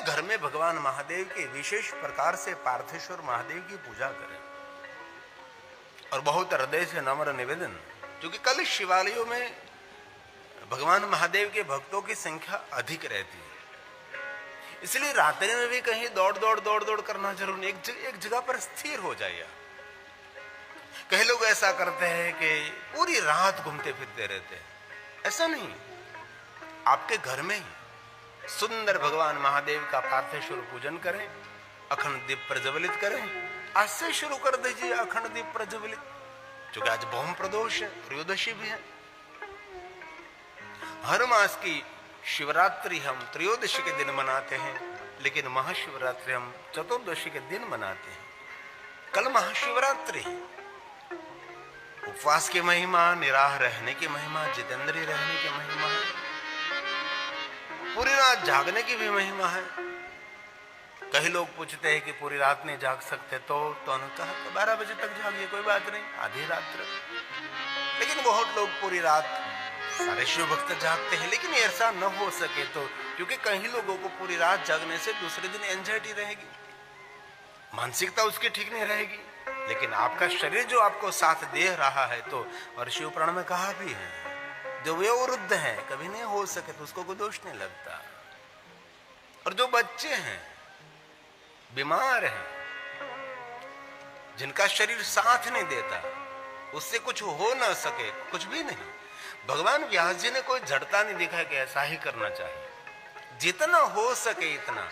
घर में भगवान महादेव के विशेष प्रकार से पार्थेश्वर महादेव की पूजा करें। और बहुत हृदय से नम्र निवेदन, क्योंकि कल शिवालयों में भगवान महादेव के भक्तों की संख्या अधिक रहती है, इसलिए रात्रि में भी कहीं दौड़ दौड़ करना जरूर, एक जगह पर स्थिर हो जाइए। कई लोग ऐसा करते हैं कि पूरी रात घूमते फिरते रहते हैं, ऐसा नहीं। आपके घर में ही सुंदर भगवान महादेव का पार्थेश्वर पूजन करें, अखंड दीप प्रज्वलित करें। आज से शुरू कर दीजिए अखंड दीप प्रज्वलित, क्योंकि आज बहुम प्रदोष है, त्रयोदशी भी है। हर मास की शिवरात्रि हम त्रयोदशी के दिन मनाते हैं, लेकिन महाशिवरात्रि हम चतुर्दशी के दिन मनाते हैं। कल महाशिवरात्रि है। उपवास की महिमा, निराह रहने की महिमा, जितेंद्रिय रहने की महिमा है, पूरी रात जागने की भी महिमा है। कई लोग पूछते हैं कि पूरी रात नहीं जाग सकते, तो उन्होंने कहा तो 12 बजे तक जागिए, कोई बात नहीं, आधी रात। लेकिन बहुत लोग पूरी रात, सारे शिव भक्त जागते हैं, लेकिन ऐसा न हो सके तो, क्योंकि कई लोगों को पूरी रात जागने से दूसरे दिन एंजाइटी रहेगी, मानसिकता उसकी ठीक नहीं रहेगी। लेकिन आपका शरीर जो आपको साथ दे रहा है, तो और शिव पुराण में कहा भी है, जो वयोवृद्ध है कभी नहीं हो सके तो उसको कोई दोष नहीं लगता। और जो बच्चे हैं, बीमार हैं, जिनका शरीर साथ नहीं देता, उससे कुछ हो ना सके, कुछ भी नहीं, भगवान व्यास जी ने कोई जड़ता नहीं दिखा कि ऐसा ही करना चाहिए, जितना हो सके इतना।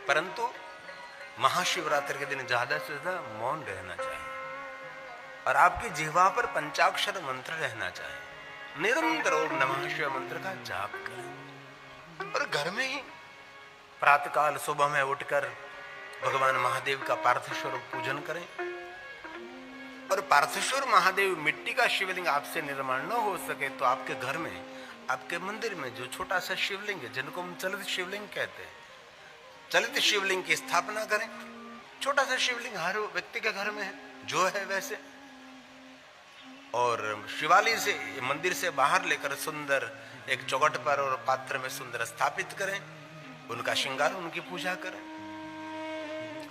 परंतु महाशिवरात्रि के दिन ज्यादा से ज्यादा मौन रहना चाहिए और आपकी जिह्वा पर पंचाक्षर मंत्र रहना चाहिए। निरंतर ओम नमः शिवाय मंत्र का जाप करें और घर में ही प्रातःकाल सुबह में उठकर भगवान महादेव का पार्थेश्वर पूजन करें। और पार्थेश्वर महादेव मिट्टी का शिवलिंग आपसे निर्माण न हो सके तो आपके घर में, आपके मंदिर में जो छोटा सा शिवलिंग है, जिनको हम चलित शिवलिंग कहते हैं, चलित शिवलिंग की स्थापना करें। छोटा सा शिवलिंग हर व्यक्ति के घर में है, जो है वैसे। और शिवालय से, मंदिर से बाहर लेकर सुंदर एक चौखट पर और पात्र में सुंदर स्थापित करें, उनका श्रृंगार, उनकी पूजा करें।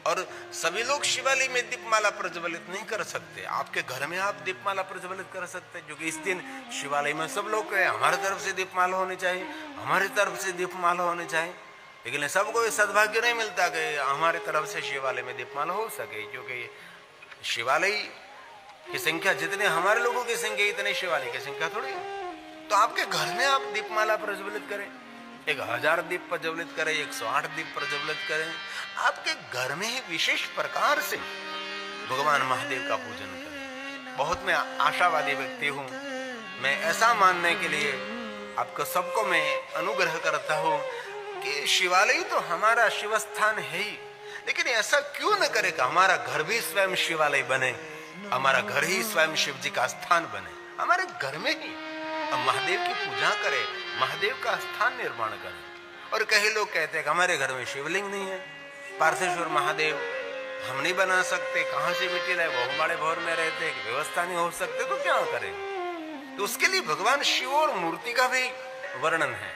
और सभी लोग शिवालय में दीपमाला प्रज्वलित नहीं कर सकते, आपके घर में आप दीपमाला प्रज्वलित कर सकते हैं, क्योंकि इस दिन शिवालय में सब लोग कहे हमारी तरफ से दीपमाला होनी चाहिए, हमारी तरफ से दीपमाला होनी चाहिए, लेकिन सबको सद्भाग्य नहीं मिलता कि हमारी तरफ से शिवालय में दीपमाला हो सके, क्योंकि शिवालय की संख्या जितने हमारे लोगों की संख्या, इतने शिवालय की संख्या थोड़ी है। तो आपके घर में आप दीपमाला प्रज्वलित करें, 1000 दीप प्रज्वलित करें, 108 दीप प्रज्वलित करें, आपके घर में ही विशेष प्रकार से भगवान महादेव का पूजन करें। बहुत मैं आशावादी व्यक्ति हूं, मैं ऐसा मानने के लिए आपको सबको मैं अनुग्रह करता हूं कि शिवालय तो हमारा शिव स्थान है ही, लेकिन ऐसा क्यों न करे कि हमारा घर भी स्वयं शिवालय बने, हमारा घर ही स्वयं शिव जी का स्थान बने। हमारे घर में ही हम महादेव की पूजा करें, महादेव का स्थान निर्माण करें। और कई लोग कहते हैं कि हमारे घर में शिवलिंग नहीं है, पार्थेश्वर महादेव हम नहीं बना सकते, कहां से मिट्टी लाए, वो हमारे भवन में रहते हैं, व्यवस्था नहीं हो सकते, तो क्या करें। तो उसके लिए भगवान शिव और मूर्ति का भी वर्णन है।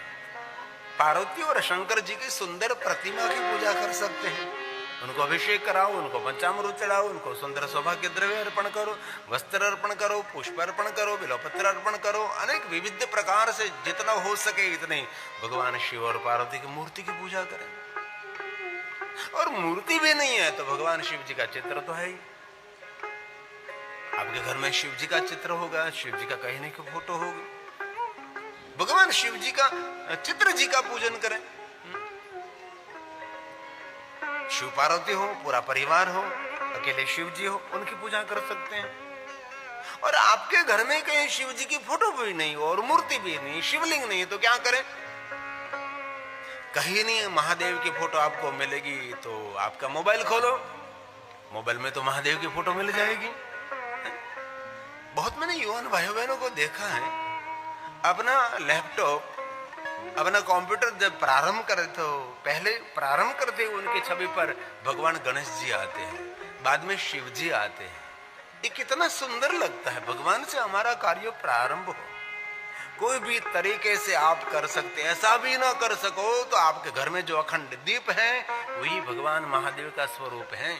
पार्वती और शंकर जी की सुंदर प्रतिमा की पूजा कर सकते हैं, उनको अभिषेक कराओ, उनको पंचामृत चढ़ाओ, उनको सुंदर सौभाग्य द्रव्य अर्पण करो, वस्त्र अर्पण करो, पुष्प अर्पण करो, बिल्वपत्र अर्पण करो, अनेक विविध प्रकार से जितना हो सके इतने भगवान शिव और पार्वती की मूर्ति की पूजा करें। और मूर्ति भी नहीं है तो भगवान शिव जी का चित्र तो है ही। आपके घर में शिव जी का चित्र होगा, शिव जी का कहीं नहीं कोई फोटो होगी, भगवान शिव जी का चित्र जी का पूजन करें। शिव पार्वती हो, पूरा परिवार हो, अकेले शिव जी हो, उनकी पूजा कर सकते हैं। और आपके घर में कहीं शिव जी की फोटो भी नहीं हो और मूर्ति भी नहीं, शिवलिंग नहीं है, तो क्या करें। कहीं नहीं महादेव की फोटो आपको मिलेगी तो आपका मोबाइल खोलो, मोबाइल में तो महादेव की फोटो मिल जाएगी। बहुत मैंने युवान भाई बहनों को देखा है, अपना लैपटॉप, अपना कंप्यूटर जब प्रारंभ करे तो पहले प्रारंभ करते उनकी छवि पर भगवान गणेश जी आते हैं, बाद में शिव जी आते हैं। ये कितना सुंदर लगता है, भगवान से हमारा कार्य प्रारंभ हो। कोई भी तरीके से आप कर सकते, ऐसा भी ना कर सको तो आपके घर में जो अखंड दीप है वही भगवान महादेव का स्वरूप है।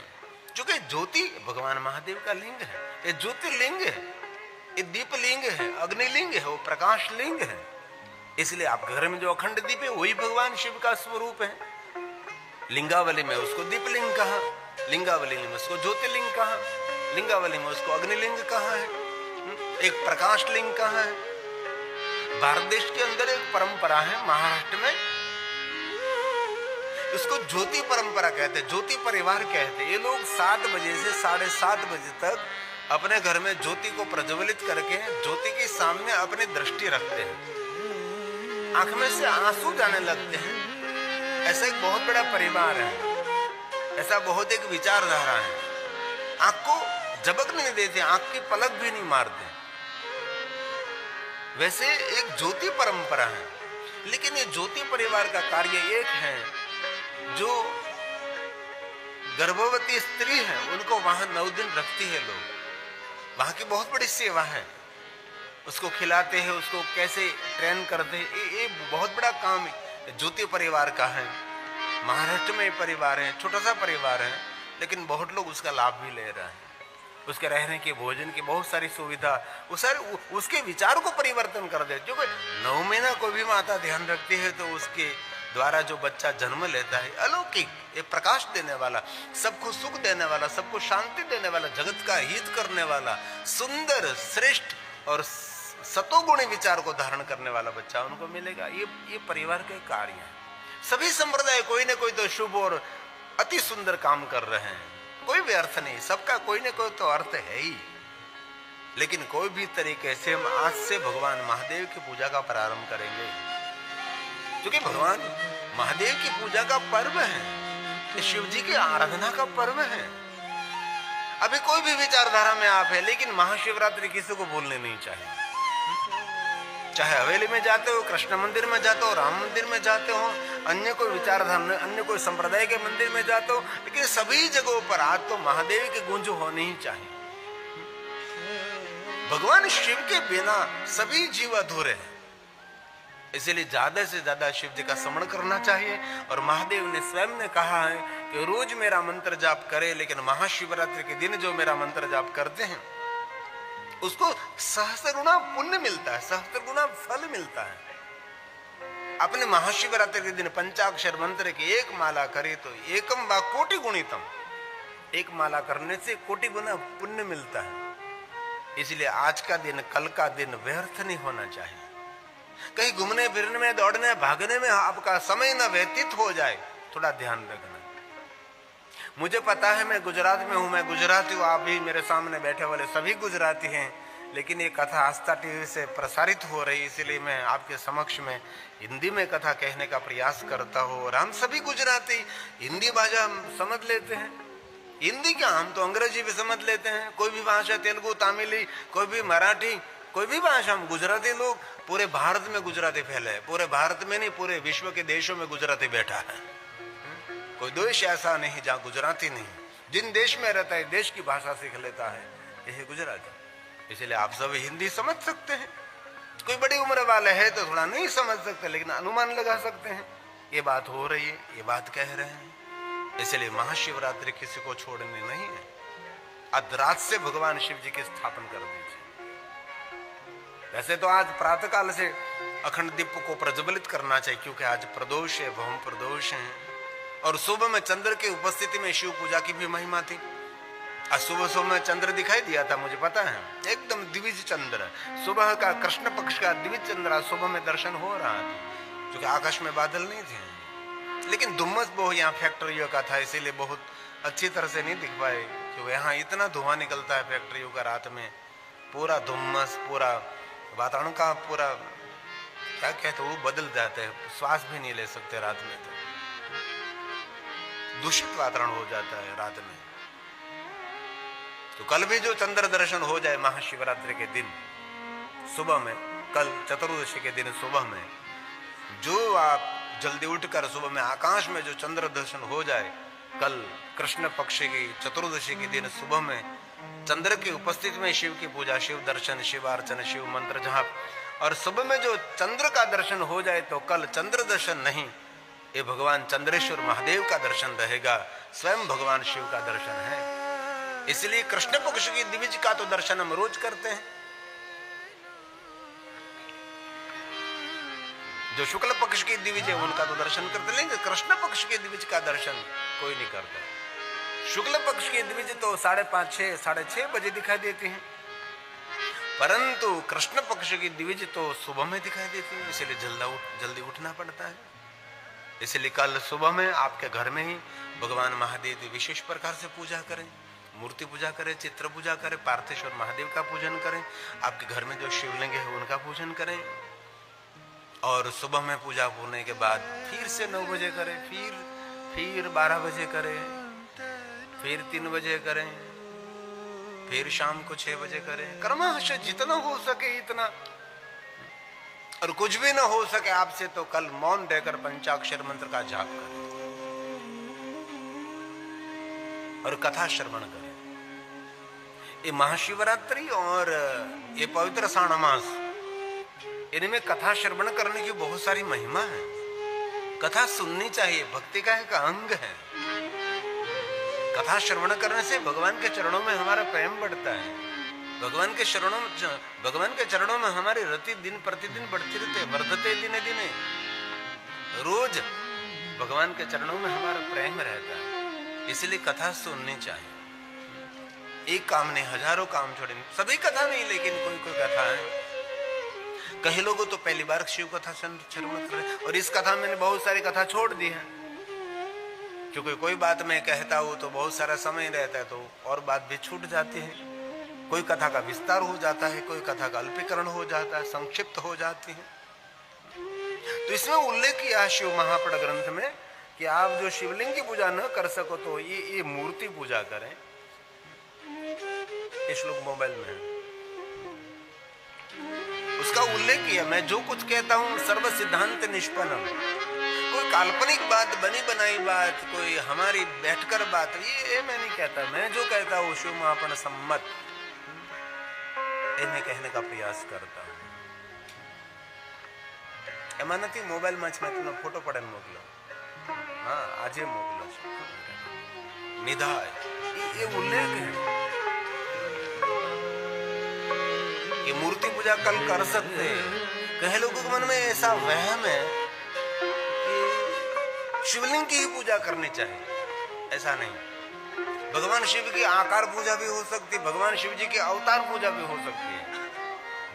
क्योंकि ज्योति भगवान महादेव का लिंग है, ये ज्योतिर्लिंग है, ये दीपलिंग है, अग्निलिंग है, वो प्रकाश लिंग है। इसलिए आपके घर में जो अखंड दीप है वही भगवान शिव का स्वरूप है। लिंगावली में उसको दीपलिंग कहा, लिंगावली में उसको ज्योतिर्लिंग कहा, लिंगावली में उसको अग्निलिंग कहा है, एक प्रकाश लिंग कहा है। भारत देश के अंदर एक परंपरा है, महाराष्ट्र में इसको ज्योति परंपरा कहते हैं, ज्योति परिवार कहते हैं। ये लोग 7 बजे से 7:30 बजे तक अपने घर में ज्योति को प्रज्वलित करके ज्योति के सामने अपनी दृष्टि रखते हैं, आंख में से आंसू जाने लगते हैं। ऐसा एक बहुत बड़ा परिवार है, ऐसा बहुत एक विचारधारा है। आंख को झपकने नहीं देते, आंख की पलक भी नहीं मारते। वैसे एक ज्योति परंपरा है, लेकिन ये ज्योति परिवार का कार्य एक है, जो गर्भवती स्त्री है उनको वहां 9 दिन रखती है लोग, वहां की बहुत बड़ी सेवा है। उसको खिलाते हैं, उसको कैसे ट्रेन करते हैं, ये बहुत बड़ा काम ज्योति परिवार का है। महाराष्ट्र में परिवार है, छोटा सा परिवार है, लेकिन बहुत लोग उसका लाभ भी ले रहे हैं। उसके रहने के, भोजन की बहुत सारी सुविधा, उसके विचार को परिवर्तन कर दे। क्योंकि 9 महीना कोई भी माता ध्यान रखती है तो उसके द्वारा जो बच्चा जन्म लेता है अलौकिक, ये प्रकाश देने वाला, सबको सुख देने वाला, सबको शांति देने वाला, जगत का हित करने वाला, सुंदर, श्रेष्ठ और सतोगुणी विचार को धारण करने वाला बच्चा उनको मिलेगा। ये परिवार के कार्य है। सभी संप्रदाय कोई न कोई तो शुभ और अति सुंदर काम कर रहे हैं, कोई भी अर्थ नहीं, सबका कोई न कोई तो अर्थ है ही। लेकिन कोई भी तरीके से हम आज से भगवान महादेव की पूजा का प्रारंभ करेंगे, क्योंकि भगवान महादेव की पूजा का पर्व है, शिव जी की आराधना का पर्व है। अभी कोई भी विचारधारा में आप है, लेकिन महाशिवरात्रि किसी को भूलने नहीं चाहिए। चाहे हवेली में जाते हो, कृष्ण मंदिर में जाते हो, राम मंदिर में जाते हो, अन्य कोई विचारधारा, अन्य कोई संप्रदाय के मंदिर में जाते हो, लेकिन सभी जगहों पर आज तो महादेव की गूंज होनी ही चाहिए। भगवान शिव के बिना सभी जीव अधूरे हैं, इसलिए ज्यादा से ज्यादा शिव जी का स्मरण करना चाहिए। और महादेव ने स्वयं ने कहा है कि रोज मेरा मंत्र जाप करे, लेकिन महाशिवरात्रि के दिन जो मेरा मंत्र जाप करते हैं उसको सहस्त्र गुना पुण्य मिलता है, सहस्त्र गुना फल मिलता है। अपने महाशिवरात्रि के दिन पंचाक्षर मंत्र की एक माला करे तो एकम वा कोटि गुणितम, एक माला करने से कोटि गुना पुण्य मिलता है। इसलिए आज का दिन, कल का दिन व्यर्थ नहीं होना चाहिए। कहीं घूमने फिरने में, दौड़ने भागने में आपका समय न व्यतीत हो जाए, थोड़ा ध्यान रखना। मुझे पता है मैं गुजरात में हूं, मैं गुजराती हूं, आप भी मेरे सामने बैठे वाले सभी गुजराती हैं, लेकिन ये कथा आस्था टीवी से प्रसारित हो रही, इसलिए मैं आपके समक्ष में हिंदी में कथा कहने का प्रयास करता हूँ। और हम सभी गुजराती हिंदी भाषा समझ लेते हैं, हिंदी क्या, हम तो अंग्रेजी भी समझ लेते हैं, कोई भी भाषा, तेलुगु, तमिली, कोई भी मराठी, कोई भी भाषा। हम गुजराती लोग, पूरे भारत में गुजराती फैले है, पूरे भारत में नहीं पूरे विश्व के देशों में गुजराती बैठा है। कोई देश ऐसा नहीं जहाँ गुजराती नहीं, जिन देश में रहता है देश की भाषा सीख लेता है, यही गुजराती। इसलिए आप सब हिंदी समझ सकते हैं। कोई बड़ी उम्र वाले है तो थोड़ा नहीं समझ सकते, लेकिन अनुमान लगा सकते हैं ये बात हो रही है, ये बात कह रहे हैं। इसलिए महाशिवरात्रि किसी को छोड़नी नहीं है। अधरात से भगवान शिव जी की स्थापना कर दीजिए। वैसे तो आज प्रातः काल से अखंड दीप को प्रज्वलित करना चाहिए, क्योंकि आज प्रदोष है, भौम प्रदोष है, और सुबह में चंद्र की उपस्थिति में शिव पूजा की भी महिमा थी। आज सुबह में चंद्र दिखाई दिया था, मुझे पता है, एकदम द्विज चंद्र, सुबह का कृष्ण पक्ष का द्विज चंद्र सुबह में दर्शन हो रहा था, क्योंकि आकाश में बादल नहीं थे, लेकिन धुम्मस बहुत यहाँ फैक्ट्रियों का था, इसीलिए बहुत अच्छी तरह से नहीं दिख पाए, क्योंकि यहाँ इतना धुआं निकलता है फैक्ट्रियों का, रात में पूरा धुम्मस, पूरा वातावरण का पूरा क्या कहते वो बदल जाते हैं, श्वास भी नहीं ले सकते रात में, तो दूषित वातावरण हो जाता है रात में। तो कल भी जो चंद्र दर्शन हो जाए महाशिवरात्रि के दिन सुबह में, कल चतुर्दशी के दिन सुबह में, जो आप जल्दी उठकर सुबह में आकाश में जो चंद्र दर्शन हो जाए, कल कृष्ण पक्ष की चतुर्दशी के दिन सुबह में चंद्र की उपस्थिति में शिव की पूजा, शिव दर्शन, शिव अर्चन, शिव मंत्र जाप और सुबह में जो चंद्र का दर्शन हो जाए तो कल चंद्र दर्शन नहीं, ये भगवान चंद्रेश्वर महादेव का दर्शन रहेगा, स्वयं भगवान शिव का दर्शन है। इसलिए कृष्ण पक्ष की द्विज का तो दर्शन हम रोज करते हैं। जो शुक्ल पक्ष की द्विज है उनका तो दर्शन करते, लेकिन कृष्ण पक्ष के द्विज का दर्शन कोई नहीं करता। शुक्ल पक्ष की द्विज तो 5:30 6:30 बजे दिखाई देती हैं, परंतु कृष्ण पक्ष की द्विज तो सुबह में दिखाई देती है, इसलिए जल्दी उठना पड़ता है। इसलिए कल सुबह में आपके घर में ही भगवान महादेव की विशेष प्रकार से पूजा करें, मूर्ति पूजा करें, चित्र पूजा करें, पार्थेश्वर महादेव का पूजन करें, आपके घर में जो शिवलिंग है उनका पूजन करें। और सुबह में पूजा होने के बाद फिर से 9 बजे करें, फिर 12 बजे करें, फिर 3 बजे करें, फिर शाम को 6 बजे करें। क्रमश जितना हो सके इतना। और कुछ भी ना हो सके आपसे तो कल मौन रहकर पंचाक्षर मंत्र का जाप करें और कथा श्रवण करें। ये महाशिवरात्रि और ये पवित्र श्रावण मास, इनमें कथा श्रवण करने की बहुत सारी महिमा है। कथा सुननी चाहिए, भक्ति का एक अंग है। कथा श्रवण करने से भगवान के चरणों में हमारा प्रेम बढ़ता है, भगवान के चरणों में हमारी रति दिन प्रतिदिन बढ़ती रहती है, वर्धते दिने दिने। रोज भगवान के चरणों में हमारा प्रेम रहता है, इसलिए कथा सुननी चाहिए। एक काम नहीं, हजारों काम छोड़े, सभी कथा नहीं, लेकिन कोई कथा है। कई लोगों तो पहली बार शिव कथा श्रवण कर रहे, और इस कथा मैंने बहुत सारी कथा छोड़ दी है, क्योंकि कोई बात मैं कहता हूं तो बहुत सारा समय रहता है, तो और बात भी छूट जाती है। कोई कथा का विस्तार हो जाता है, कोई कथा का अल्पीकरण हो जाता है, संक्षिप्त हो जाती है। तो इसमें उल्लेख किया शिव महापड़ ग्रंथ में कि आप जो शिवलिंग की पूजा न कर सको तो ये मूर्ति पूजा करें। ये श्लोक मोबाइल में है, उसका उल्लेख किया। मैं जो कुछ कहता हूं सर्व सिद्धांत निष्पन्नम, कोई काल्पनिक बात, बनी बनाई बात, कोई हमारी बैठकर बात, ये मैं नहीं कहता। मैं जो कहता हूं शिव महापड़ सम्मत, ये मैं कहने का प्रयास करता हूं। એમાં નથી મોબાઈલમાં જ મેં તમને ફોટો પાડીને મોકલ્યો, હા આજે મોકલો છો નિધાય, ये उल्लेख है कि मूर्ति पूजा कल कर सकते हैं। कई लोगों के मन में ऐसा वहम है कि शिवलिंग की ही पूजा करनी चाहिए, ऐसा नहीं। भगवान शिव की आकार पूजा भी हो सकती है, भगवान शिव जी की अवतार पूजा भी हो सकती है,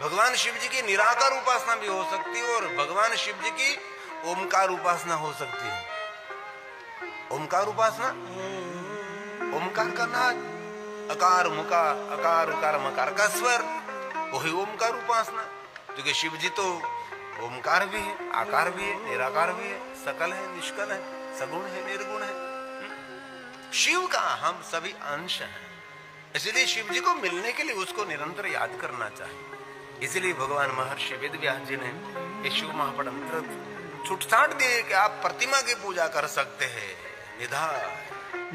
भगवान शिव जी की निराकार उपासना भी हो सकती है, और भगवान शिव जी की ओमकार उपासना हो सकती है। ओमकार उपासना, ओमकार का नाद, अकार मुका, अकार उकार मकार का स्वर, वही ओमकार उपासना। क्योंकि शिव जी तो ओमकार भी है, आकार भी है, निराकार भी है, सकल है, निष्कल है, सगुण है, निर्गुण है। शिव का हम सभी अंश हैं, इसलिए शिव जी को मिलने के लिए उसको निरंतर याद करना चाहिए। इसलिए भगवान महर्षि वेदव्यास जी ने ये शिव महापड़ मंत्र छूटछाट दिए कि आप प्रतिमा की पूजा कर सकते हैं।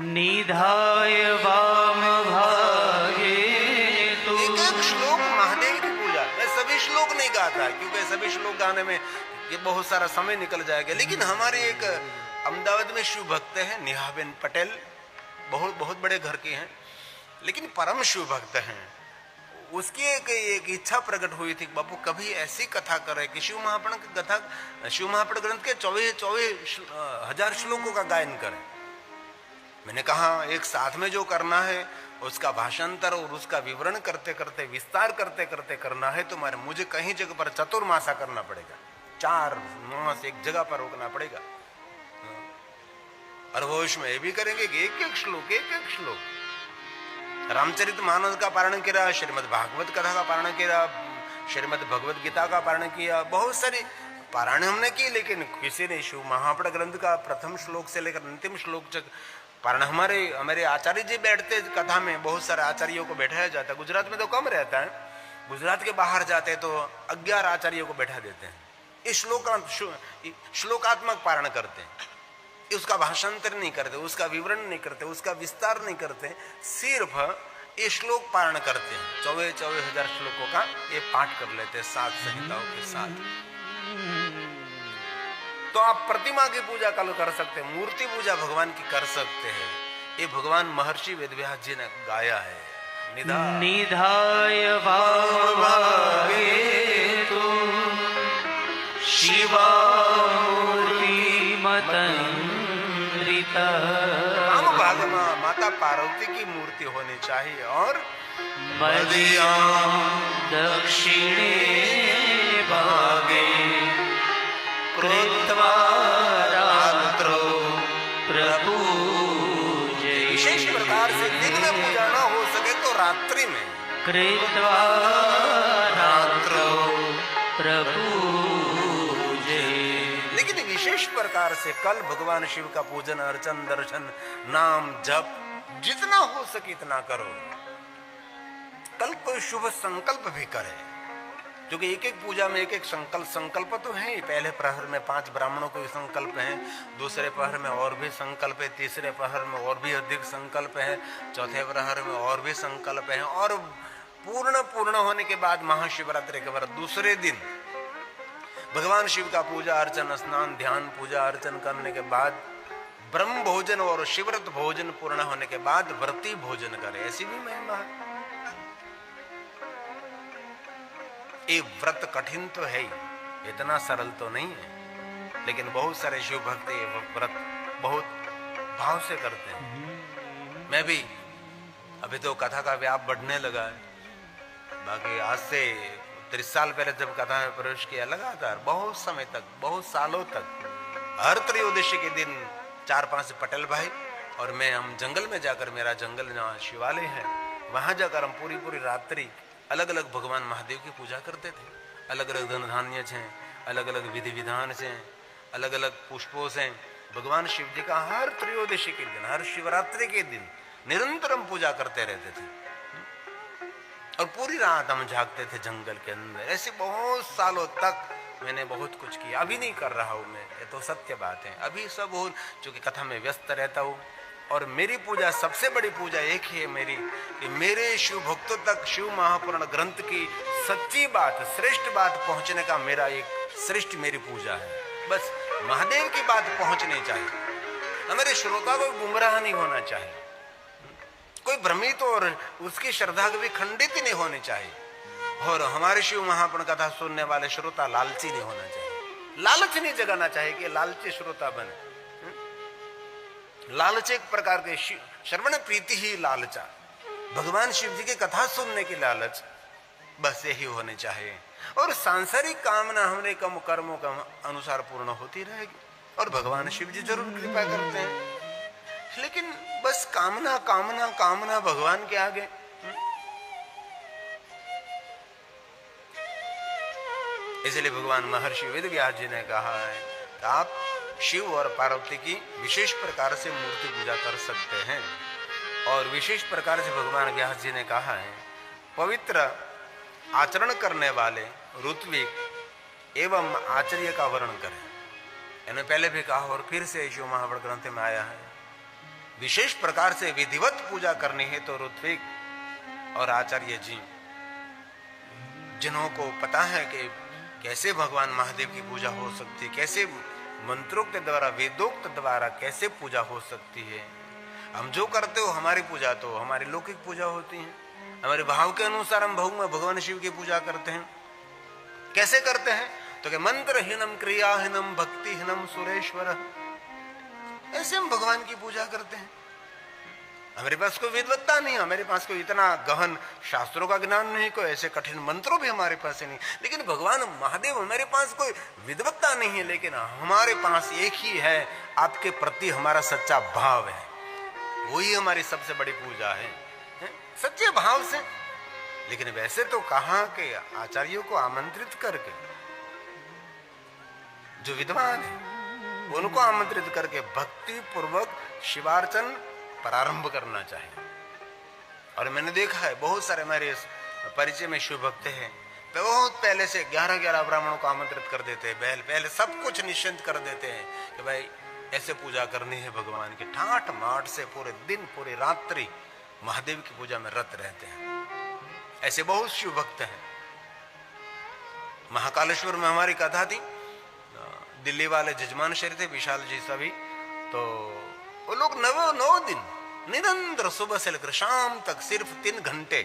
निधाय वाम भागे तो एक श्लोक महादेव की पूजा, मैं सभी श्लोक नहीं गाता क्योंकि सभी श्लोक गाने में ये बहुत सारा समय निकल जाएगा। लेकिन हमारे एक अहमदाबाद में शिव भक्त है नेहाबेन पटेल, बहुत बड़े घर के हैं, लेकिन परम शिव भक्त हैं। उसकी एक इच्छा प्रकट हुई थी, बापू कभी ऐसी कथा करे कि शिव महापड़ ग्रंथ के 24,000 श्लोकों का गायन करें। मैंने कहा एक साथ में जो करना है उसका भाषांतर और उसका विवरण करते करते, विस्तार करते करते करना है तो मुझे कहीं जगह पर चतुर्मासा करना पड़ेगा, 4 मास एक जगह पर रोकना पड़ेगा। और वो इसमें ये भी करेंगे कि एक एक श्लोक रामचरित मानस का पारण किया, श्रीमद् भागवत कथा का पारण किया, श्रीमद् भगवत गीता का पारण किया, बहुत सारी पारायण हमने की, लेकिन किसी ने शिव महापड़ ग्रंथ का प्रथम श्लोक से लेकर अंतिम श्लोक तक पारण हमारे आचार्य जी बैठते कथा में, बहुत सारे आचार्यों को बैठाया जाता है। गुजरात में तो कम रहता है, गुजरात के बाहर जाते तो 11 आचार्यों को बैठा देते हैं। इस श्लोकात्मक पारण करते हैं, उसका भाषांतर नहीं करते, उसका विवरण नहीं करते, उसका विस्तार नहीं करते, सिर्फ ये श्लोक पारण करते हैं, 24,000 श्लोकों का ये पाठ कर लेते हैं 7 संहिताओं के साथ। तो आप प्रतिमा की पूजा कल कर सकते हैं, मूर्ति पूजा भगवान की कर सकते हैं। ये भगवान महर्षि वेदव्यास जी ने गाया है। निधाय वामभागे तु शिवा मूर्तिमतन्द्रिता। वाम भाग में माता पार्वती की मूर्ति होनी चाहिए और मदीयां दक्षिणे भागे कृत्वा रात्रो प्रपूजये। विशेष प्रकार से दिन में पूजा ना हो सके तो रात्रि में कृत्वा रात्रो प्रपूजये। लेकिन विशेष प्रकार से कल भगवान शिव का पूजन, अर्चन, दर्शन, नाम जप जितना हो सके इतना करो। कल कोई शुभ संकल्प भी करे, क्योंकि एक एक पूजा में एक एक संकल्प तो है ही। पहले प्रहर में 5 ब्राह्मणों को संकल्प है, दूसरे प्रहर में और भी संकल्प है, तीसरे प्रहर में और भी अधिक संकल्प है, चौथे प्रहर में और भी संकल्प है, और पूर्ण होने के बाद महाशिवरात्रि के बाद दूसरे दिन भगवान शिव का पूजा अर्चन, स्नान, ध्यान, पूजा अर्चन करने के बाद ब्रह्म भोजन और शिवव्रत भोजन पूर्ण होने के बाद व्रती भोजन करे। ऐसी भी महिमा है। ये व्रत कठिन तो है ही, इतना सरल तो नहीं है, लेकिन बहुत सारे शिव भक्त ये व्रत बहुत भाव से करते हैं। मैं भी अभी तो कथा का व्याप बढ़ने लगा है, बाकी आज से 30 साल पहले जब कथा में प्रवेश किया लगातार बहुत समय तक, बहुत सालों तक हर त्रयोदशी के दिन 4-5 पटेल भाई और मैं, हम जंगल में जाकर, मेरा जंगल जहाँ शिवालय है वहां जाकर हम पूरी रात्रि अलग अलग भगवान महादेव की पूजा करते थे। अलग अलग धन धान्य से, अलग अलग विधि विधान से, अलग अलग पुष्पों से भगवान शिव जी का हर त्रयोदशी के दिन, हर शिवरात्रि के दिन निरंतर हम पूजा करते रहते थे। और पूरी रात हम जागते थे जंगल के अंदर। ऐसे बहुत सालों तक मैंने बहुत कुछ किया। अभी नहीं कर रहा हूं मैं, ये तो सत्य बात है। अभी सब हो, चूंकि कथा में व्यस्त रहता हूं। और मेरी पूजा, सबसे बड़ी पूजा एक ही है मेरी, कि मेरे शिव भक्तों तक शिव महापुराण ग्रंथ की सच्ची बात, श्रेष्ठ बात पहुंचने का मेरा एक श्रेष्ठ मेरी पूजा है। बस महादेव की बात पहुंचनी चाहिए, हमारे श्रोता को गुमराह नहीं होना चाहिए, कोई भ्रमित और उसकी श्रद्धा भी खंडित नहीं होनी चाहिए। और हमारे शिव महापुराण कथा सुनने वाले श्रोता लालची नहीं होना चाहिए, लालच नहीं जगाना चाहिए कि लालची श्रोता बने। लालच एक प्रकार के श्रवण प्रीति ही लालचा, भगवान शिव जी की कथा सुनने की लालच, बस यही होनी चाहिए। और सांसारिक कामना हमारे कम कर्मों के अनुसार पूर्ण होती रहेगी और भगवान शिव जी जरूर कृपा करते हैं। लेकिन बस कामना कामना कामना भगवान के आगे। इसलिए भगवान महर्षि वेदव्यास जी ने कहा है कि आप शिव और पार्वती की विशेष प्रकार से मूर्ति पूजा कर सकते हैं। और विशेष प्रकार से भगवान व्यास जी ने कहा है, पवित्र आचरण करने वाले ऋत्विक एवं आचार्य का वर्णन करें। मैंने पहले भी कहा और फिर से शिव महापुराण ग्रंथ में आया है, विशेष प्रकार से विधिवत पूजा करनी है तो ऋत्विक और आचार्य जी, जिन्हों को पता है कि कैसे भगवान महादेव की पूजा हो सकती है, कैसे मंत्रोक्त द्वारा, वेदोक्त द्वारा कैसे पूजा हो सकती है। हम जो करते हो हमारी पूजा तो हमारी लौकिक पूजा होती है, हमारे भाव के अनुसार हम भगवान शिव की पूजा करते हैं। कैसे करते हैं तो कि मंत्रहीनम क्रियाहीनम भक्तिहीनम सुरेश्वर, ऐसे हम भगवान की पूजा करते हैं। हमारे पास कोई विद्वत्ता नहीं, हमारे पास कोई इतना गहन शास्त्रों का ज्ञान नहीं, कोई ऐसे कठिन मंत्रों भी हमारे पास नहीं। लेकिन भगवान महादेव, हमारे पास कोई विद्वत्ता नहीं है, लेकिन हमारे पास एक ही है, आपके प्रति हमारा सच्चा भाव है, वही हमारी सबसे बड़ी पूजा है, सच्चे भाव से। लेकिन वैसे तो कहा कि आचार्यों को आमंत्रित करके, जो विद्वान है उनको आमंत्रित करके भक्ति पूर्वक शिवार्चन प्रारंभ करना चाहिए। और मैंने देखा है बहुत सारे हमारे परिचय में शिव भक्त हैं, बहुत पहले से 11-11 ब्राह्मणों को आमंत्रित कर देते हैं, पहले सब कुछ निश्चिंत कर देते हैं कि भाई ऐसे पूजा करनी है भगवान की, ठाट माट से पूरे दिन पूरी रात्रि महादेव की पूजा में रत रहते हैं। ऐसे बहुत शिव भक्त हैं। महाकालेश्वर में हमारी कथा थी, दिल्ली वाले जजमान शरीर थे, विशाल जी सभी, तो वो लोग 9 दिन निरंतर सुबह से लेकर शाम तक सिर्फ 3 घंटे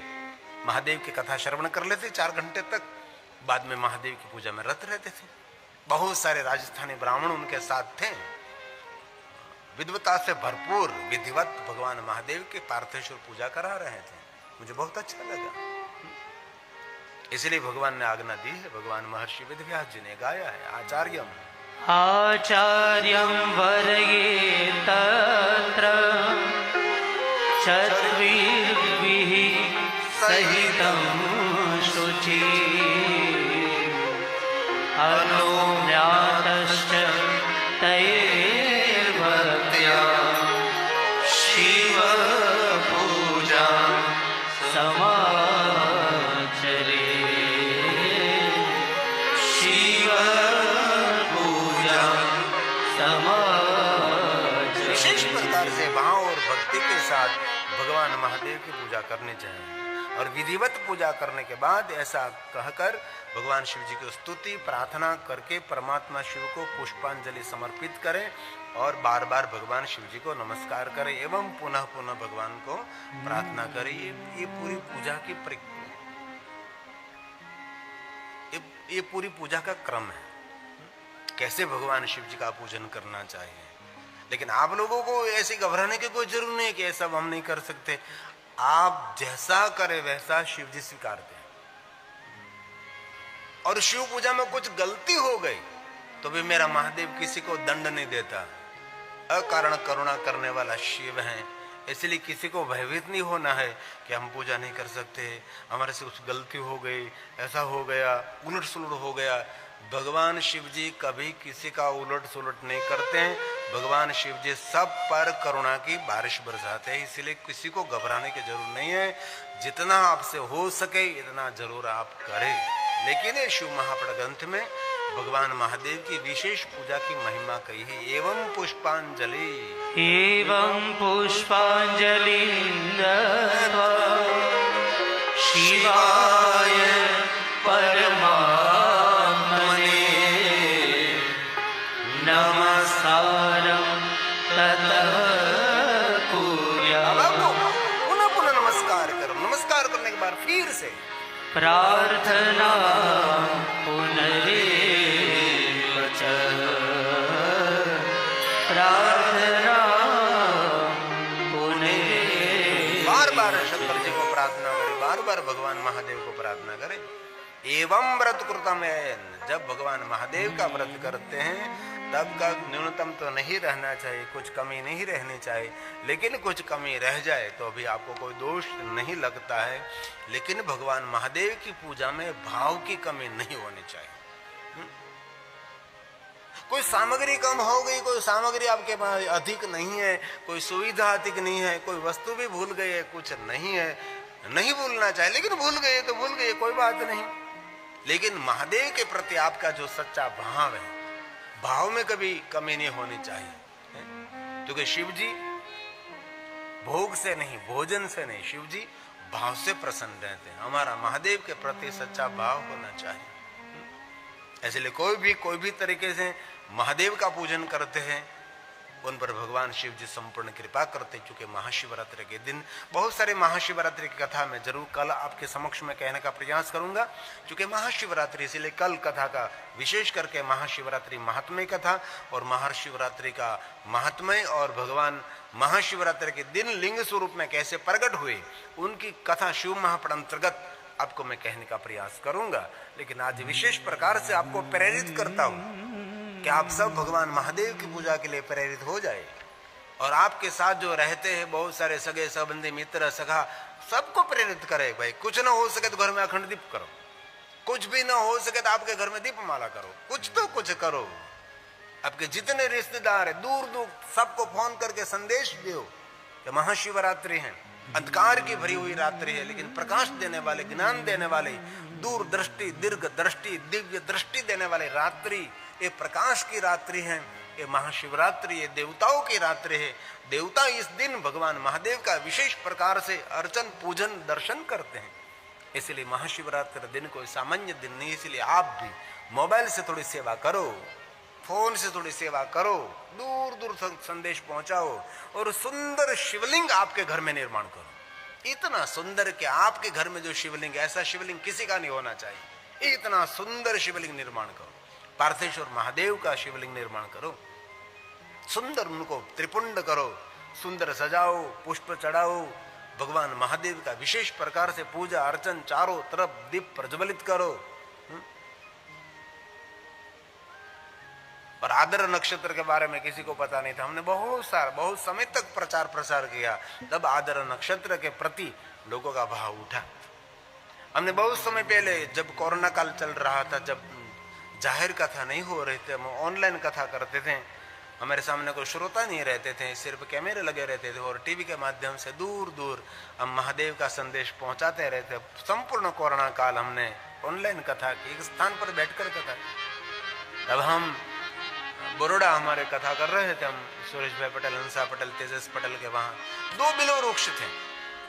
महादेव की कथा श्रवण कर लेते, 4 घंटे तक। बाद में महादेव की पूजा में रत रहते थे। बहुत सारे राजस्थानी ब्राह्मण उनके साथ थे। विद्वता से भरपूर विधिवत भगवान महादेव के पार्थेश्वर पूजा करा रहे थे। मुझे बहुत अच्छा लगा। इसलिए भगवान ने आज्ञा दी है। भगवान महर्षि वेदव्यास जी ने गाया है, आचार्यम आचार्यं वर्गे तत्र चर्विर्भिः सहितं शुचि अनुज्ञातश्च तैर्भक्त्या शिवपूजा समाचरे। शिवपूजा समाचरे। विशेष प्रकार से भाव और भक्ति के साथ भगवान महादेव की पूजा करनी चाहिए। और विधिवत पूजा करने के बाद ऐसा कहकर भगवान शिव जी की स्तुति प्रार्थना करके परमात्मा शिव को पुष्पांजलि समर्पित करें और बार बार भगवान शिव जी को नमस्कार करें एवं पुनः पुनः भगवान को प्रार्थना करें। ये पूरी पूजा की ये पूरी पूजा का क्रम है, कैसे भगवान शिव जी का पूजन करना चाहिए। लेकिन आप लोगों को ऐसे घबराने की कोई जरूरत नहीं कि ऐसा हम नहीं कर सकते। आप जैसा करे वैसा शिव जी स्वीकारते हैं। और शिव पूजा में कुछ गलती हो गई तो भी मेरा महादेव किसी को दंड नहीं देता। अकारण करुणा करने वाला शिव है, इसलिए किसी को भयभीत नहीं होना है कि हम पूजा नहीं कर सकते, हमारे से कुछ गलती हो गई, ऐसा हो गया, उलट सुलट हो गया। भगवान शिव जी कभी किसी का उलट सुलट नहीं करते हैं। भगवान शिव जी सब पर करुणा की बारिश बरसाते हैं, इसलिए किसी को घबराने की जरूरत नहीं है। जितना आपसे हो सके इतना जरूर आप करें। लेकिन शिव महापुराण ग्रंथ में भगवान महादेव की विशेष पूजा की महिमा कही है। एवं पुष्पांजलि शिवाय परमात्मने नमस्कारं ततः कुर्यात्। पुनः पुनः नमस्कार करो। नमस्कार करने के बाद फिर से प्रार्थना पुनरेव च प्रार्थना पुनरेव। बार बार शंकर जी को प्रार्थना करें, बार बार भगवान महादेव को प्रार्थना करें। एवं व्रत कृतम, जब भगवान महादेव का व्रत करते हैं तब का न्यूनतम तो नहीं रहना चाहिए, कुछ कमी नहीं रहनी चाहिए। लेकिन कुछ कमी रह जाए तो अभी आपको कोई दोष नहीं लगता है। लेकिन भगवान महादेव की पूजा में भाव की कमी नहीं होनी चाहिए। कोई सामग्री कम हो गई, कोई सामग्री आपके पास अधिक नहीं है, कोई सुविधा अधिक नहीं है, कोई वस्तु भी भूल गई है, कुछ नहीं है, नहीं भूलना चाहिए। लेकिन भूल गए तो भूल गए, कोई बात नहीं। लेकिन महादेव के प्रति आपका जो सच्चा भाव है, भाव में कभी कमी नहीं होनी चाहिए। क्योंकि शिव जी भोग से नहीं, भोजन से नहीं, शिव जी भाव से प्रसन्न रहते हैं। हमारा महादेव के प्रति सच्चा भाव होना चाहिए। इसलिए कोई भी तरीके से महादेव का पूजन करते हैं उन पर भगवान शिव जी संपूर्ण कृपा करते। चूंकि महाशिवरात्रि के दिन बहुत सारे महाशिवरात्रि की कथा में जरूर कल आपके समक्ष में कहने का प्रयास करूंगा। चूंकि महाशिवरात्रि, इसलिए कल कथा का विशेष करके महाशिवरात्रि महात्म्य कथा और महाशिवरात्रि का महात्म्य और भगवान महाशिवरात्रि के दिन लिंग स्वरूप में कैसे प्रकट हुए उनकी कथा शिव महापुराण अंतर्गत आपको मैं कहने का प्रयास करूंगा। लेकिन आज विशेष प्रकार से आपको प्रेरित करता हूं कि आप सब भगवान महादेव की पूजा के लिए प्रेरित हो जाए। और आपके साथ जो रहते हैं बहुत सारे सगे संबंधी मित्र सखा, सबको प्रेरित करे। भाई कुछ ना हो सके तो घर में अखंड दीप करो, कुछ भी ना हो सके तो आपके घर में दीप माला करो, कुछ तो कुछ करो। आपके जितने रिश्तेदार है दूर दूर सबको फोन करके संदेश दो कि महाशिवरात्रि है, अंधकार की भरी हुई रात्रि है, लेकिन प्रकाश देने वाले, ज्ञान देने वाले, दूर दृष्टि, दीर्घ दृष्टि, दिव्य दृष्टि देने वाले रात्रि, ये प्रकाश की रात्रि है। ये महाशिवरात्रि, ये देवताओं की रात्रि है। देवता इस दिन भगवान महादेव का विशेष प्रकार से अर्चन पूजन दर्शन करते हैं। इसलिए महाशिवरात्रि दिन कोई सामान्य दिन नहीं। इसलिए आप भी मोबाइल से थोड़ी सेवा करो, फोन से थोड़ी सेवा करो, दूर दूर संदेश पहुंचाओ और सुंदर शिवलिंग आपके घर में निर्माण करो। इतना सुंदर कि आपके घर में जो शिवलिंग, ऐसा शिवलिंग किसी का नहीं होना चाहिए। इतना सुंदर शिवलिंग निर्माण करो। पार्थेश्वर महादेव का शिवलिंग निर्माण करो, सुंदर उनको त्रिपुंड करो, सुंदर सजाओ, पुष्प चढ़ाओ, भगवान महादेव का विशेष प्रकार से पूजा अर्चन, चारों तरफ दीप प्रज्वलित करो। और आद्र नक्षत्र के बारे में किसी को पता नहीं था। हमने बहुत समय तक प्रचार प्रसार किया, तब आद्र नक्षत्र के प्रति लोगों का भाव उठा। हमने बहुत समय पहले, जब कोरोना काल चल रहा था, जब जाहिर कथा नहीं हो रही थे, हम ऑनलाइन कथा करते थे। हमारे सामने कोई श्रोता नहीं रहते थे, सिर्फ कैमरे लगे रहते थे और टीवी के माध्यम से दूर दूर हम महादेव का संदेश पहुंचाते रहते। संपूर्ण कोरोना काल हमने ऑनलाइन कथा की, एक स्थान पर बैठकर कथा। तब हम बड़ोड़ा हमारे कथा कर रहे थे, हम सुरेश भाई पटेल, हंसा पटेल, तेजस पटेल के वहां 2 बिलो वृक्ष थे।